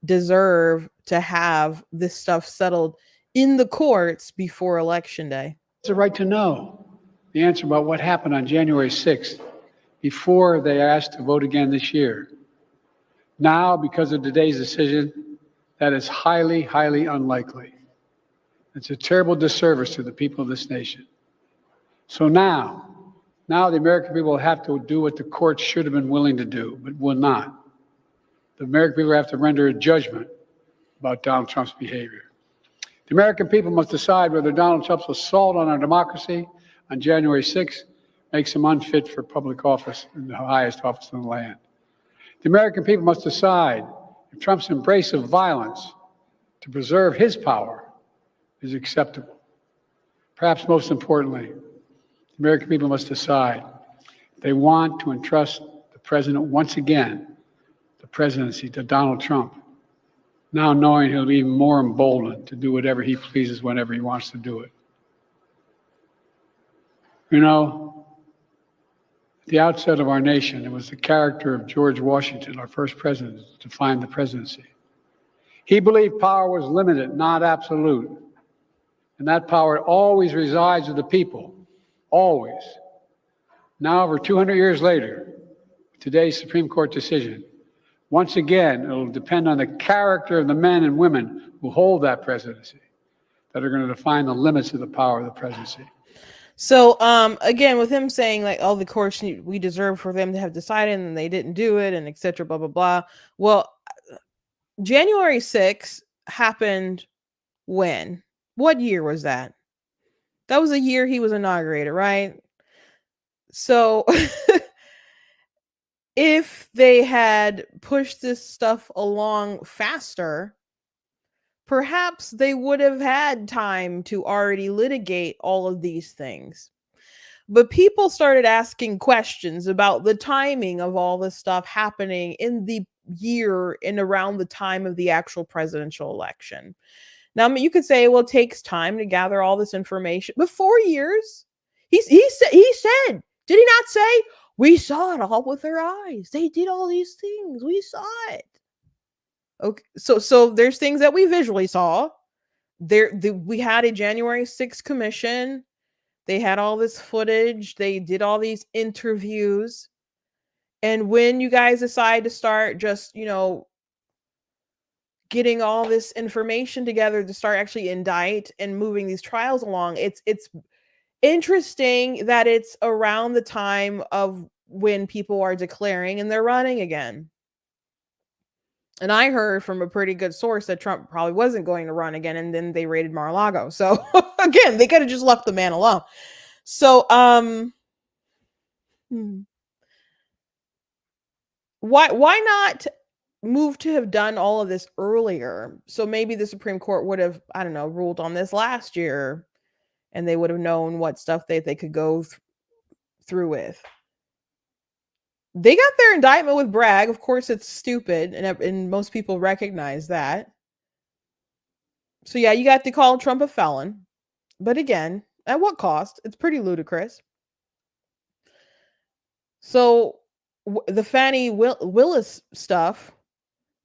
deserve to have this stuff settled in the courts before Election Day. It's a right to know the answer about what happened on January 6th before they asked to vote again this year. Now, because of today's decision, that is highly, highly unlikely. It's a terrible disservice to the people of this nation. So now the American people will have to do what the courts should have been willing to do, but will not. The American people have to render a judgment about Donald Trump's behavior. The American people must decide whether Donald Trump's assault on our democracy on January 6th makes him unfit for public office in the highest office in the land. The American people must decide if Trump's embrace of violence to preserve his power is acceptable. Perhaps most importantly, the American people must decide if they want to entrust the president once again, the presidency, to Donald Trump, now knowing he'll be even more emboldened to do whatever he pleases whenever he wants to do it. You know, at the outset of our nation, it was the character of George Washington, our first president, that defined the presidency. He believed power was limited, not absolute. And that power always resides with the people, always. Now, over 200 years later, today's Supreme Court decision, once again, it'll depend on the character of the men and women who hold that presidency that are going to define the limits of the power of the presidency. So, again, with him saying like, oh, the courts we deserve for them to have decided and they didn't do it and etc. blah, blah, blah. Well, January 6th happened when? What year was that? That was the year he was inaugurated, right? So if they had pushed this stuff along faster, perhaps they would have had time to already litigate all of these things. But people started asking questions about the timing of all this stuff happening in the year and around the time of the actual presidential election. Now, you could say, well, it takes time to gather all this information, but 4 years? He said, did he not say, we saw it all with our eyes. They did all these things. We saw it. Okay, so there's things that we visually saw. We had a January 6th commission. They had all this footage. They did all these interviews. And when you guys decide to start just, getting all this information together to start actually indict and moving these trials along, it's interesting that it's around the time of when people are declaring and they're running again. And I heard from a pretty good source that Trump probably wasn't going to run again, and then they raided Mar-a-Lago. So again, they could have just left the man alone. So why not move to have done all of this earlier? So maybe the Supreme Court would have, I don't know, ruled on this last year, and they would have known what stuff they could go through with. They got their indictment with Bragg. Of course, it's stupid, and most people recognize that. So yeah, you got to call Trump a felon. But again, at what cost? It's pretty ludicrous. So the Fannie Willis stuff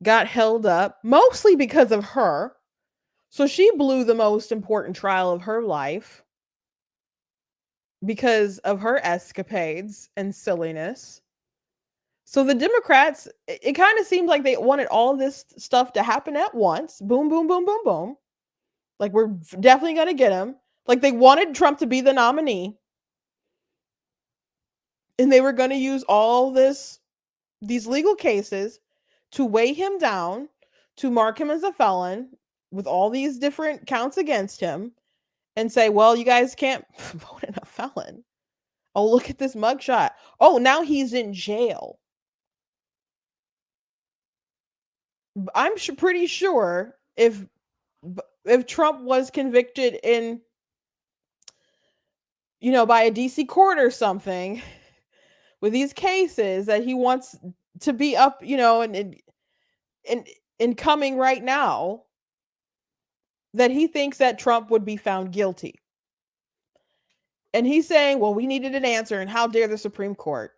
got held up mostly because of her. So she blew the most important trial of her life because of her escapades and silliness. So the Democrats, it kind of seemed like they wanted all this stuff to happen at once. Boom, boom, boom, boom, boom. Like, we're definitely going to get him. Like, they wanted Trump to be the nominee. And they were going to use all these legal cases to weigh him down, to mark him as a felon with all these different counts against him, and say, well, you guys can't vote in a felon. Oh, look at this mugshot. Oh, now he's in jail. I'm pretty sure if Trump was convicted in, by a DC court or something with these cases that he wants to be up, and coming right now, that he thinks that Trump would be found guilty. And he's saying, well, we needed an answer, and how dare the Supreme Court?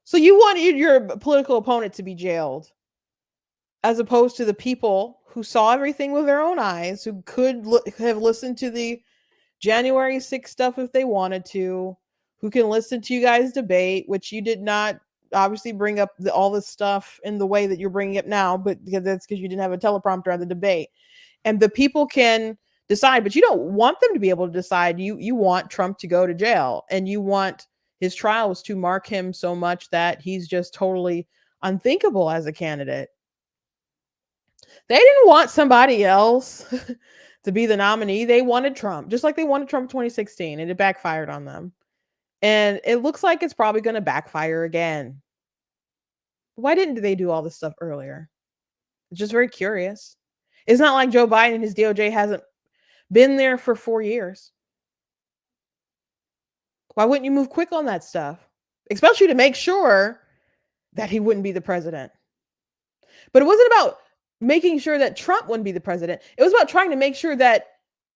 So you wanted your political opponent to be jailed, as opposed to the people who saw everything with their own eyes, who could have listened to the January 6th stuff if they wanted to, who can listen to you guys debate, which you did not obviously bring up all this stuff in the way that you're bringing it now, but that's because you didn't have a teleprompter on the debate. And the people can decide, but you don't want them to be able to decide. You want Trump to go to jail, and you want his trials to mark him so much that he's just totally unthinkable as a candidate. They didn't want somebody else to be the nominee. They wanted Trump, just like they wanted Trump in 2016, and it backfired on them. And it looks like it's probably going to backfire again. Why didn't they do all this stuff earlier? It's just very curious. It's not like Joe Biden and his DOJ hasn't been there for 4 years. Why wouldn't you move quick on that stuff? Especially to make sure that he wouldn't be the president. But it wasn't about making sure that Trump wouldn't be the president. It was about trying to make sure that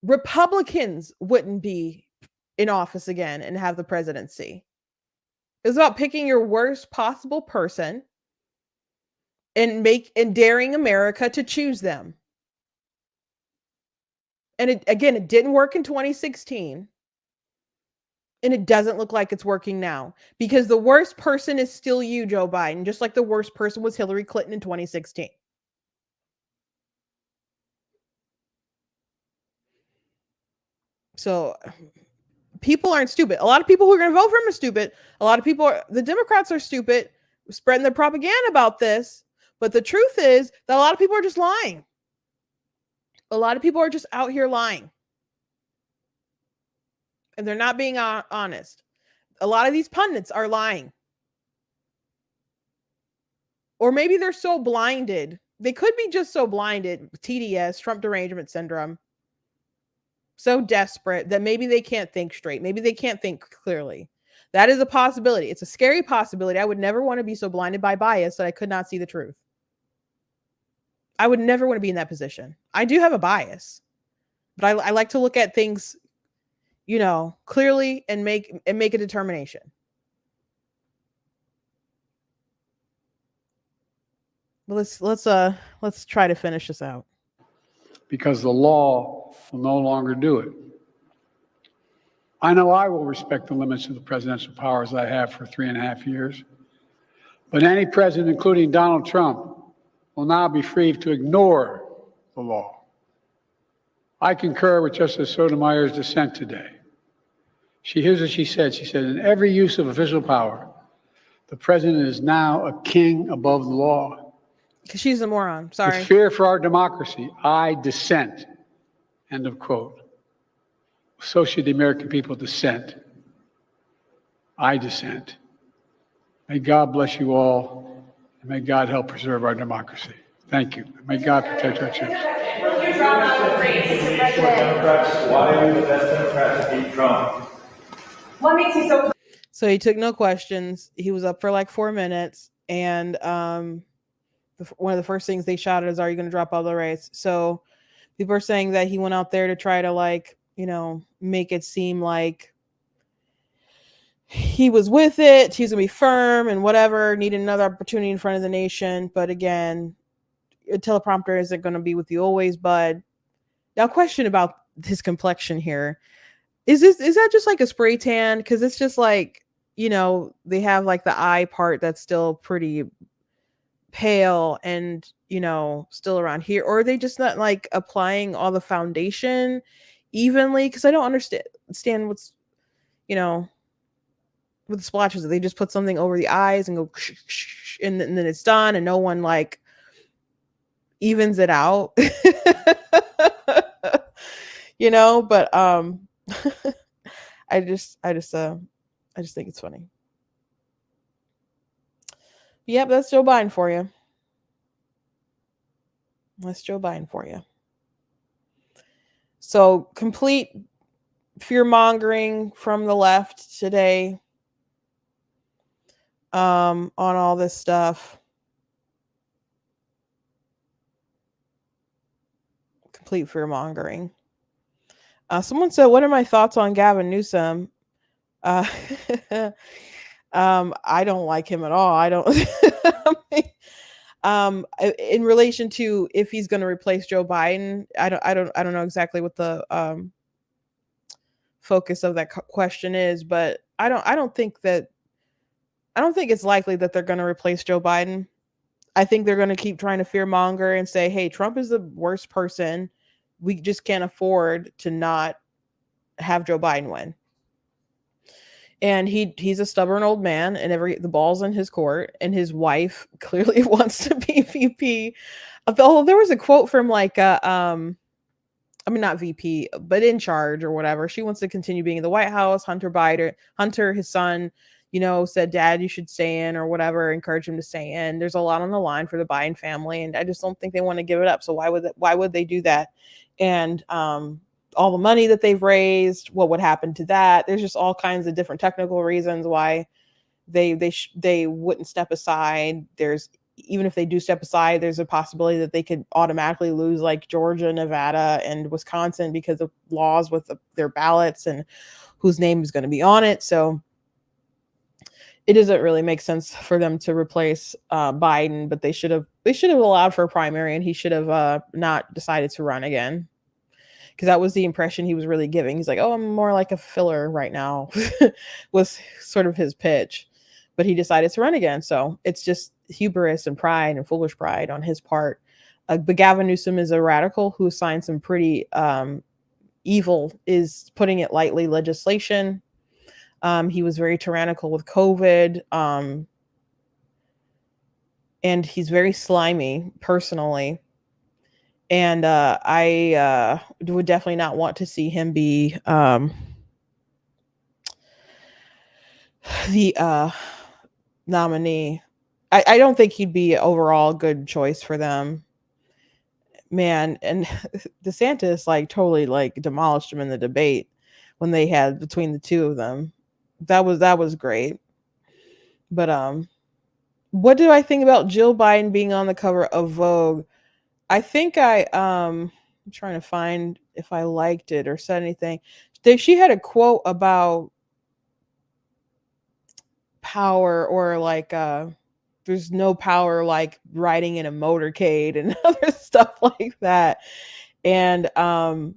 Republicans wouldn't be in office again and have the presidency. It was about picking your worst possible person and daring America to choose them. And it didn't work in 2016. And it doesn't look like it's working now, because the worst person is still you, Joe Biden, just like the worst person was Hillary Clinton in 2016. So people aren't stupid. A lot of people who are going to vote for him are stupid. A lot of the Democrats are stupid, spreading their propaganda about this. But the truth is that a lot of people are just lying. A lot of people are just out here lying. And they're not being honest. A lot of these pundits are lying. Or maybe they're so blinded. They could be just so blinded, TDS, Trump derangement syndrome, so desperate that maybe they can't think straight. Maybe they can't think clearly. That is a possibility. It's a scary possibility. I would never want to be so blinded by bias that I could not see the truth. I would never want to be in that position. I do have a bias, but I like to look at things, clearly and make a determination. Let's try to finish this out. Because the law will no longer do it. I know I will respect the limits of the presidential powers I have for 3.5 years, but any president, including Donald Trump, will now be free to ignore the law. I concur with Justice Sotomayor's dissent today. Here's what she said. She said, in every use of official power, the president is now a king above the law. Because she's a moron. Sorry. With fear for our democracy, I dissent. End of quote. So should the American people dissent. I dissent. May God bless you all, and may God help preserve our democracy. Thank you. May God protect our church. Why are you the best Democrat to beat Trump? What makes you so? So he took no questions. He was up for like 4 minutes, and one of the first things they shouted is, "Are you going to drop all the race?" So people are saying that he went out there to try to make it seem like he was with it. He's going to be firm and whatever, need another opportunity in front of the nation. But again, a teleprompter isn't going to be with you always, bud. Now, question about his complexion here. Is that just like a spray tan? Because it's just like, they have like the eye part that's still pretty pale and, still around here. Or are they just not like applying all the foundation evenly? Because I don't understand what's, with the splotches. They just put something over the eyes and go, and then it's done, and no one like evens it out. But I just think it's funny. Yep, that's Joe Biden for you. So complete fear mongering from the left today on all this stuff. Complete fear mongering. Someone said, "What are my thoughts on Gavin Newsom?" I don't like him at all. I don't. In relation to if he's going to replace Joe Biden, I don't know exactly what the focus of that question is, but I don't think it's likely that they're going to replace Joe Biden. I think they're going to keep trying to fearmonger and say, "Hey, Trump is the worst person. We just can't afford to not have Joe Biden win." And he's a stubborn old man, and the ball's in his court, and his wife clearly wants to be VP. Although there was a quote from like not VP, but in charge or whatever. She wants to continue being in the White House. Hunter, his son, said, "Dad, you should stay in," or whatever, encourage him to stay in. There's a lot on the line for the Biden family, and I just don't think they want to give it up. So why would they do that? And all the money that they've raised, what would happen to that. There's just all kinds of different technical reasons why they wouldn't step aside. There's, even if they do step aside, there's a possibility that they could automatically lose like Georgia, Nevada, and Wisconsin because of laws with their ballots and whose name is going to be on it. So it doesn't really make sense for them to replace Biden, but they should have allowed for a primary, and he should have not decided to run again, because that was the impression he was really giving. He's like, oh, I'm more like a filler right now, was sort of his pitch, but he decided to run again. So it's just hubris and pride and foolish pride on his part. But Gavin Newsom is a radical who signed some pretty evil, is putting it lightly, legislation. He was very tyrannical with COVID. And he's very slimy personally. And I would definitely not want to see him be the nominee. I don't think he'd be overall a good choice for them. Man, and DeSantis like totally like demolished him in the debate when they had between the two of them. That was great. But what do I think about Jill Biden being on the cover of Vogue? I think I'm trying to find if I liked it or said anything. She had a quote about power, or like there's no power like riding in a motorcade and other stuff like that. And I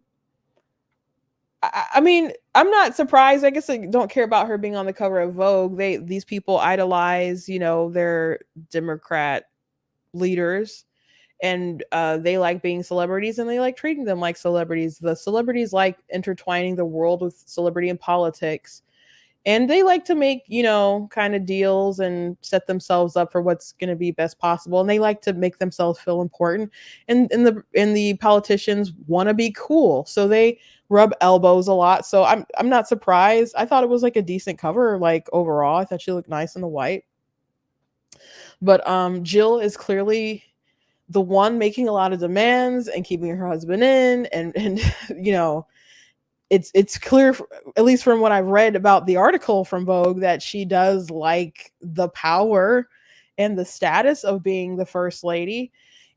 mean, I'm not surprised. I guess I don't care about her being on the cover of Vogue. These people idolize, their Democrat leaders, and they like being celebrities, and they like treating them like celebrities. The celebrities like intertwining the world with celebrity and politics, and they like to make, kind of deals and set themselves up for what's going to be best possible. And they like to make themselves feel important. And the politicians want to be cool, so they rub elbows a lot. So I'm not surprised. I thought it was like a decent cover, like overall. I thought she looked nice in the white. But Jill is clearly the one making a lot of demands and keeping her husband in, and it's clear, at least from what I've read about the article from Vogue, that she does like the power and the status of being the first lady.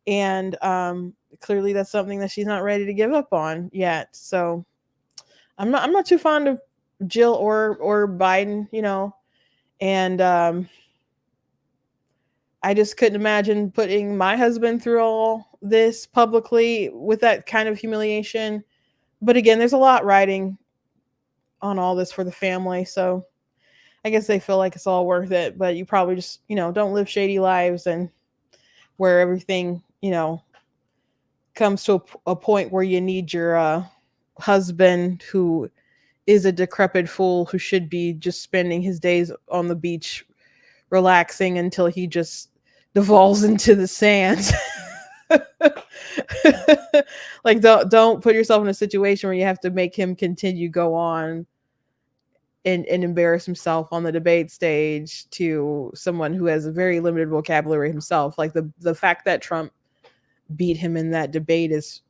And clearly that's something that she's not ready to give up on yet. So I'm not too fond of Jill or Biden, and I just couldn't imagine putting my husband through all this publicly with that kind of humiliation. But again, there's a lot riding on all this for the family. So I guess they feel like it's all worth it. But you probably just, don't live shady lives, and where everything, comes to a point where you need your husband, who is a decrepit fool who should be just spending his days on the beach relaxing until he just devolves into the sand. Like don't put yourself in a situation where you have to make him go on and embarrass himself on the debate stage to someone who has a very limited vocabulary himself. Like the fact that Trump beat him in that debate is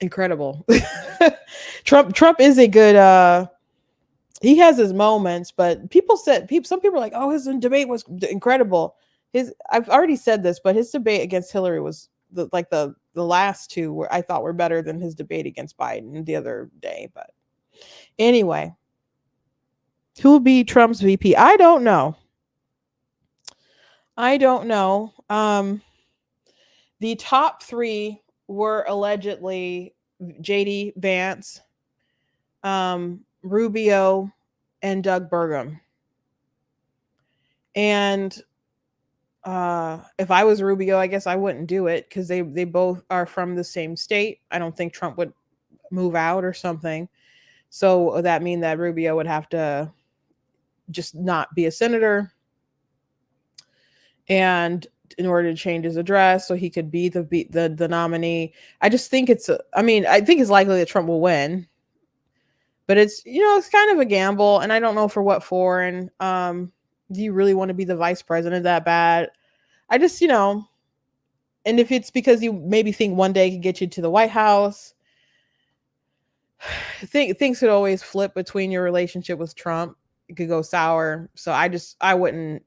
incredible. Trump is a good he has his moments, but some people are like, oh, his debate was incredible. I've already said this, but his debate against Hillary was the last two where I thought were better than his debate against Biden the other day. But anyway, who will be Trump's VP? I don't know. The top three were allegedly JD Vance, Rubio, and Doug Burgum. And if I was Rubio, I guess I wouldn't do it, because they both are from the same state. I don't think Trump would move out or something. So that mean that Rubio would have to just not be a senator, and in order to change his address so he could be the nominee. I just think I think it's likely that Trump will win, but it's it's kind of a gamble, and I don't know for what for. And do you really want to be the vice president that bad? I just if it's because you maybe think one day could get you to the White House, things could always flip between your relationship with Trump. It could go sour. So I wouldn't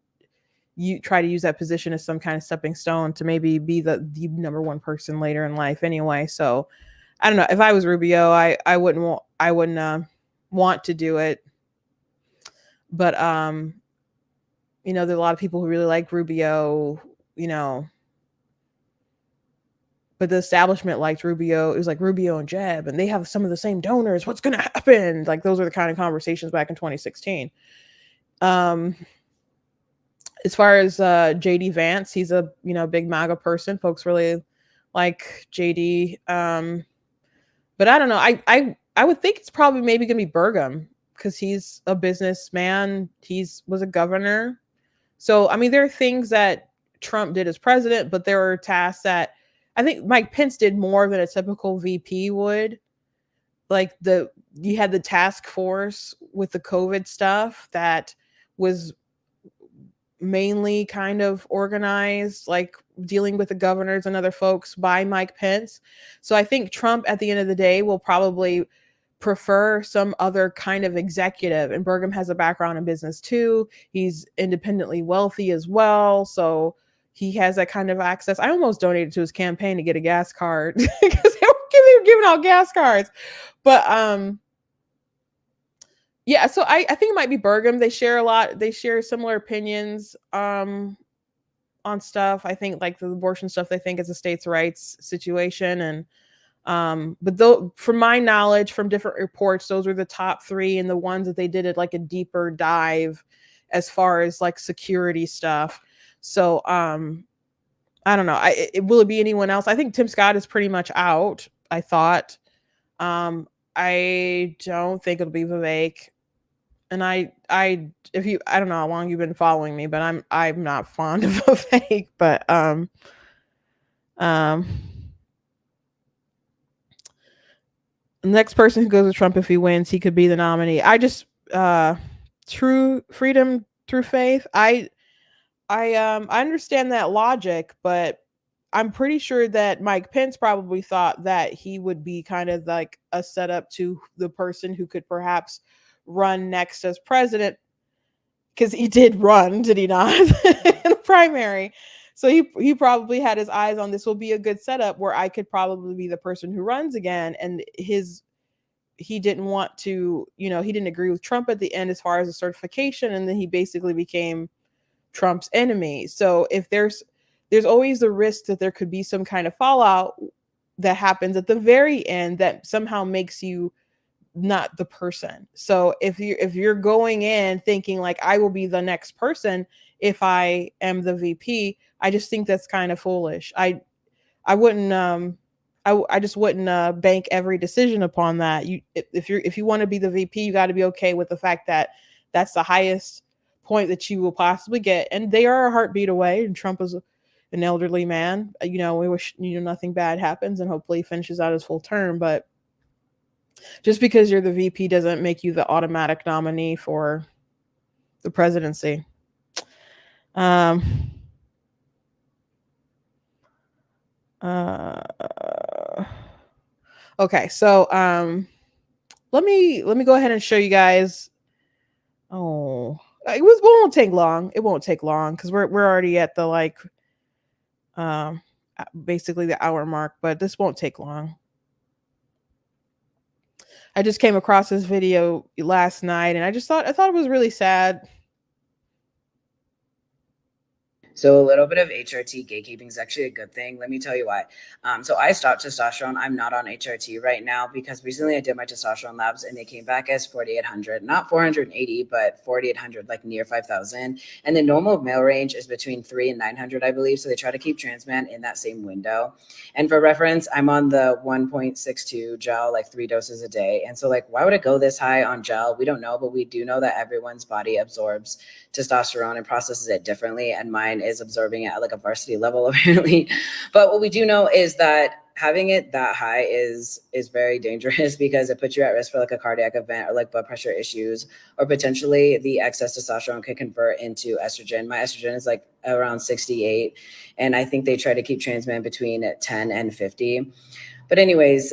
you try to use that position as some kind of stepping stone to maybe be the number one person later in life anyway. So I don't know. If I was Rubio, I wouldn't want to do it. But there are a lot of people who really like Rubio, but the establishment liked Rubio. It was like Rubio and Jeb, and they have some of the same donors. What's going to happen? Like those are the kind of conversations back in 2016. As far as JD Vance, he's a big MAGA person. Folks really like JD. But I don't know. I would think it's probably maybe gonna be Burgum because he's a businessman. Was a governor. So I mean, there are things that Trump did as president, but there were tasks that I think Mike Pence did more than a typical VP would. Like you had the task force with the COVID stuff that was mainly kind of organized, like dealing with the governors and other folks by Mike Pence. So I think Trump at the end of the day will probably prefer some other kind of executive. And Burgum has a background in business too. He's independently wealthy as well. So he has that kind of access. I almost donated to his campaign to get a gas card because they were giving out gas cards. But yeah, so I think it might be Burgum. They share a lot. They share similar opinions on stuff. I think like the abortion stuff, they think is a states' rights situation. And but though, from my knowledge, from different reports, those were the top three and the ones that they did it like a deeper dive as far as like security stuff. So I don't know. Will it be anyone else? I think Tim Scott is pretty much out. I thought. I don't think it'll be Vivek. And I don't know how long you've been following me, but I'm not fond of Vivek. But the next person who goes with Trump, if he wins, he could be the nominee. I just true freedom through faith. I understand that logic, but I'm pretty sure that Mike Pence probably thought that he would be kind of like a setup to the person who could perhaps run next as president, because he did run, did he not, in the primary? So he probably had his eyes on this will be a good setup where I could probably be the person who runs again. And he didn't want to, he didn't agree with Trump at the end as far as the certification, and then he basically became Trump's enemy. So if there's always the risk that there could be some kind of fallout that happens at the very end that somehow makes you not the person. So if you're going in thinking like I will be the next person if I am the VP, I just think that's kind of foolish. I wouldn't I just wouldn't bank every decision upon that. If you want to be the VP, you got to be okay with the fact that that's the highest point that you will possibly get, and they are a heartbeat away. And Trump is an elderly man. We wish nothing bad happens, and hopefully he finishes out his full term. But just because you're the VP doesn't make you the automatic nominee for the presidency. Okay, so let me go ahead and show you guys. Oh, it won't take long. It won't take long because we're already at the basically the hour mark, but this won't take long. I just came across this video last night and I thought it was really sad. So a little bit of HRT gatekeeping is actually a good thing. Let me tell you why. So I stopped testosterone. I'm not on HRT right now because recently I did my testosterone labs and they came back as 4,800, not 480, but 4,800, like near 5,000. And the normal male range is between 3 and 900, I believe. So they try to keep trans men in that same window. And for reference, I'm on the 1.62 gel, like 3 doses a day. And so why would it go this high on gel? We don't know, but we do know that everyone's body absorbs testosterone and processes it differently. And mine is absorbing it at a varsity level apparently. But what we do know is that having it that high is very dangerous because it puts you at risk for like a cardiac event or like blood pressure issues, or potentially the excess testosterone can convert into estrogen. My estrogen is like around 68, and I think they try to keep trans men between 10 and 50. But anyways,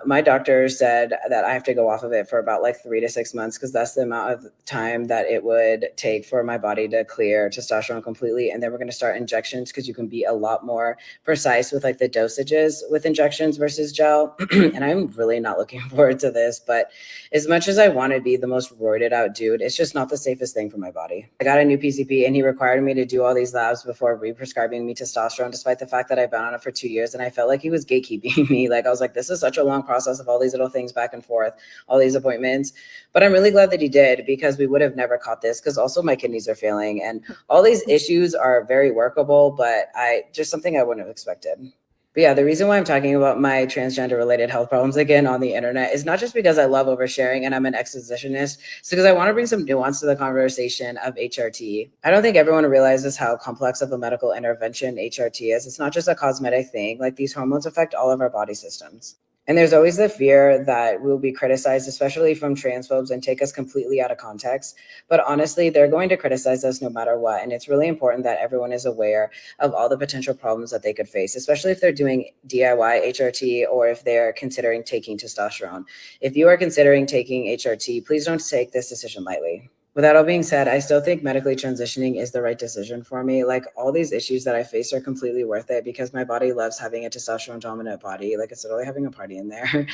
my doctor said that I have to go off of it for about like 3 to 6 months, because that's the amount of time that it would take for my body to clear testosterone completely. And then we're going to start injections, because you can be a lot more precise with like the dosages with injections versus gel. And I'm really not looking forward to this. But as much as I want to be the most roided out dude, it's just not the safest thing for my body. I got a new PCP and he required me to do all these labs before re-prescribing me testosterone, despite the fact that I've been on it for 2 years. And I felt like he was gatekeeping me. Like I was like, this is such a long process of all these little things back and forth, all these appointments. But I'm really glad that he did, because we would have never caught this, because also my kidneys are failing and all these issues are very workable, but just something I wouldn't have expected. But yeah, the reason why I'm talking about my transgender related health problems again on the internet is not just because I love oversharing and I'm an expositionist. It's because I want to bring some nuance to the conversation of HRT. I don't think everyone realizes how complex of a medical intervention HRT is. It's not just a cosmetic thing. Like, these hormones affect all of our body systems. And there's always the fear that we'll be criticized, especially from transphobes, and take us completely out of context. But honestly, they're going to criticize us no matter what. And it's really important that everyone is aware of all the potential problems that they could face, especially if they're doing DIY HRT or if they're considering taking testosterone. If you are considering taking HRT, please don't take this decision lightly. With that all being said, I still think medically transitioning is the right decision for me. Like, all these issues that I face are completely worth it, because my body loves having a testosterone dominant body. Like, it's literally having a party in there.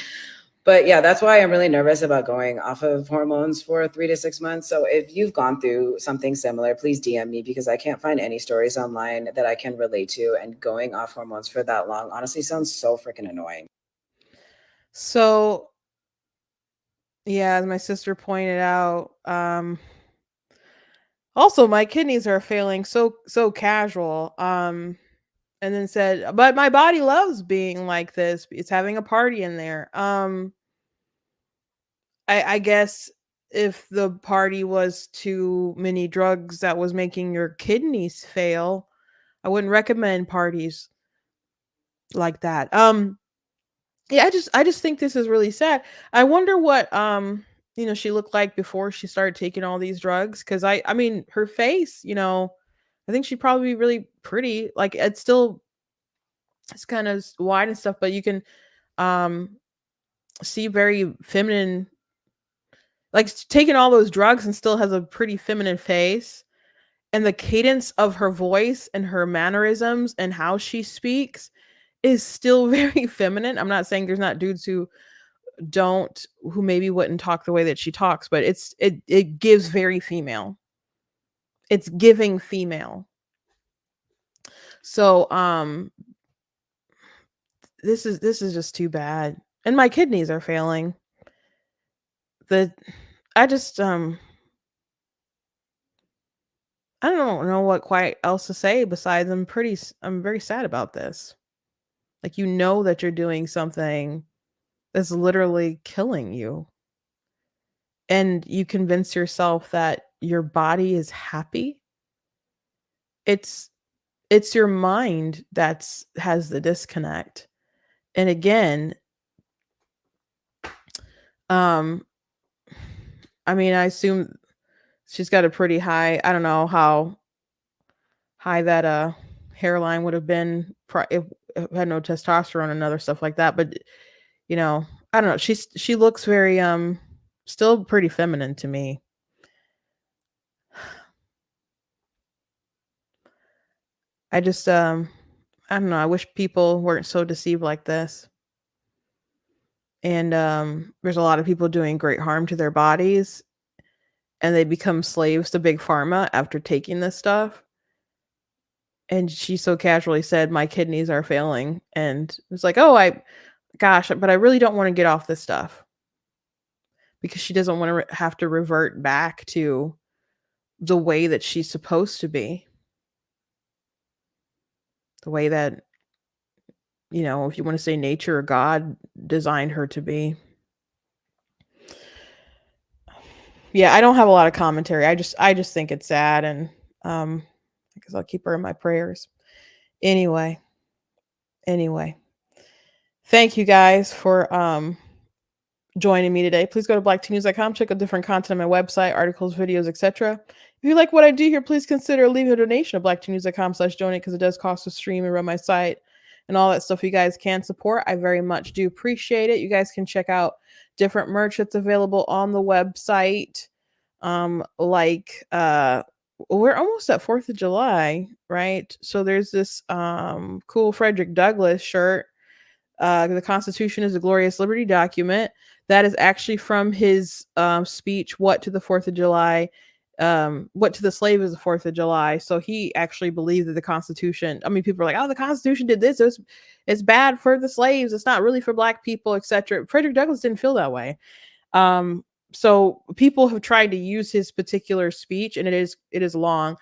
But yeah, that's why I'm really nervous about going off of hormones for 3 to 6 months. So if you've gone through something similar, please DM me, because I can't find any stories online that I can relate to. And going off hormones for that long honestly sounds so freaking annoying. So yeah, as my sister pointed out, also my kidneys are failing, so casual. And then said, but my body loves being like this. It's having a party in there. I guess if the party was too many drugs that was making your kidneys fail, I wouldn't recommend parties like that. Yeah, I just think this is really sad. I wonder what she looked like before she started taking all these drugs, cuz I mean her face, I think she'd probably be really pretty. Like, it's kind of wide and stuff, but you can um see very feminine, like taking all those drugs and still has a pretty feminine face. And the cadence of her voice and her mannerisms and how she speaks is still very feminine. I'm not saying there's not dudes who maybe wouldn't talk the way that she talks, but it gives very female. It's giving female. So this is just too bad. And my kidneys are failing. The I just I don't know what quite else to say besides I'm very sad about this. Like, that you're doing something that's literally killing you, and you convince yourself that your body is happy. It's it's your mind has the disconnect. And again, um I mean, I assume she's got a pretty high, I don't know how high that hairline would have been if it had no testosterone and other stuff like that, but I don't know, she looks very still pretty feminine to me. I just I don't know, I wish people weren't so deceived like this. And there's a lot of people doing great harm to their bodies, and they become slaves to big pharma after taking this stuff. And she so casually said, my kidneys are failing, and it's like, oh, gosh, but I really don't want to get off this stuff, because she doesn't want to have to revert back to the way that she's supposed to be, the way that, if you want to say nature or God designed her to be. Yeah, I don't have a lot of commentary. I just think it's sad, and because I'll keep her in my prayers. Anyway. Thank you guys for joining me today. Please go to BlackTNewscom, check out different content on my website, articles, videos, etc. If you like what I do here, please consider leaving a donation at BlackTNewscom/donate, because it does cost to stream and run my site and all that stuff. You guys can support. I very much do appreciate it. You guys can check out different merch that's available on the website. We're almost at 4th of July, right? So there's this cool Frederick Douglass shirt. The Constitution is a glorious liberty document. That is actually from his speech, What to the 4th of July? What to the slave is the 4th of July. So he actually believed that the Constitution, I mean, people are like, oh, the Constitution did this. It's bad for the slaves. It's not really for Black people, etc. Frederick Douglass didn't feel that way. So people have tried to use his particular speech, and it is long,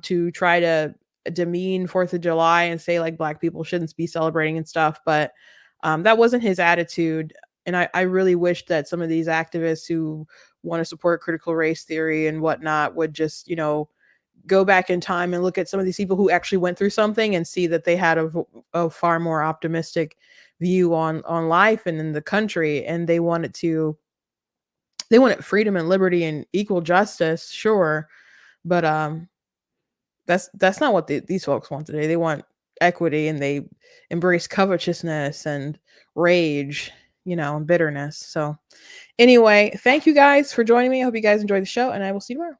to try to demean 4th of July and say like Black people shouldn't be celebrating and stuff. But that wasn't his attitude. And I really wish that some of these activists who want to support critical race theory and whatnot would just, go back in time and look at some of these people who actually went through something and see that they had a far more optimistic view on life and in the country. And they wanted freedom and liberty and equal justice, sure. But that's not what these folks want today. They want equity, and they embrace covetousness and rage, and bitterness. So anyway, thank you guys for joining me. I hope you guys enjoyed the show, and I will see you tomorrow.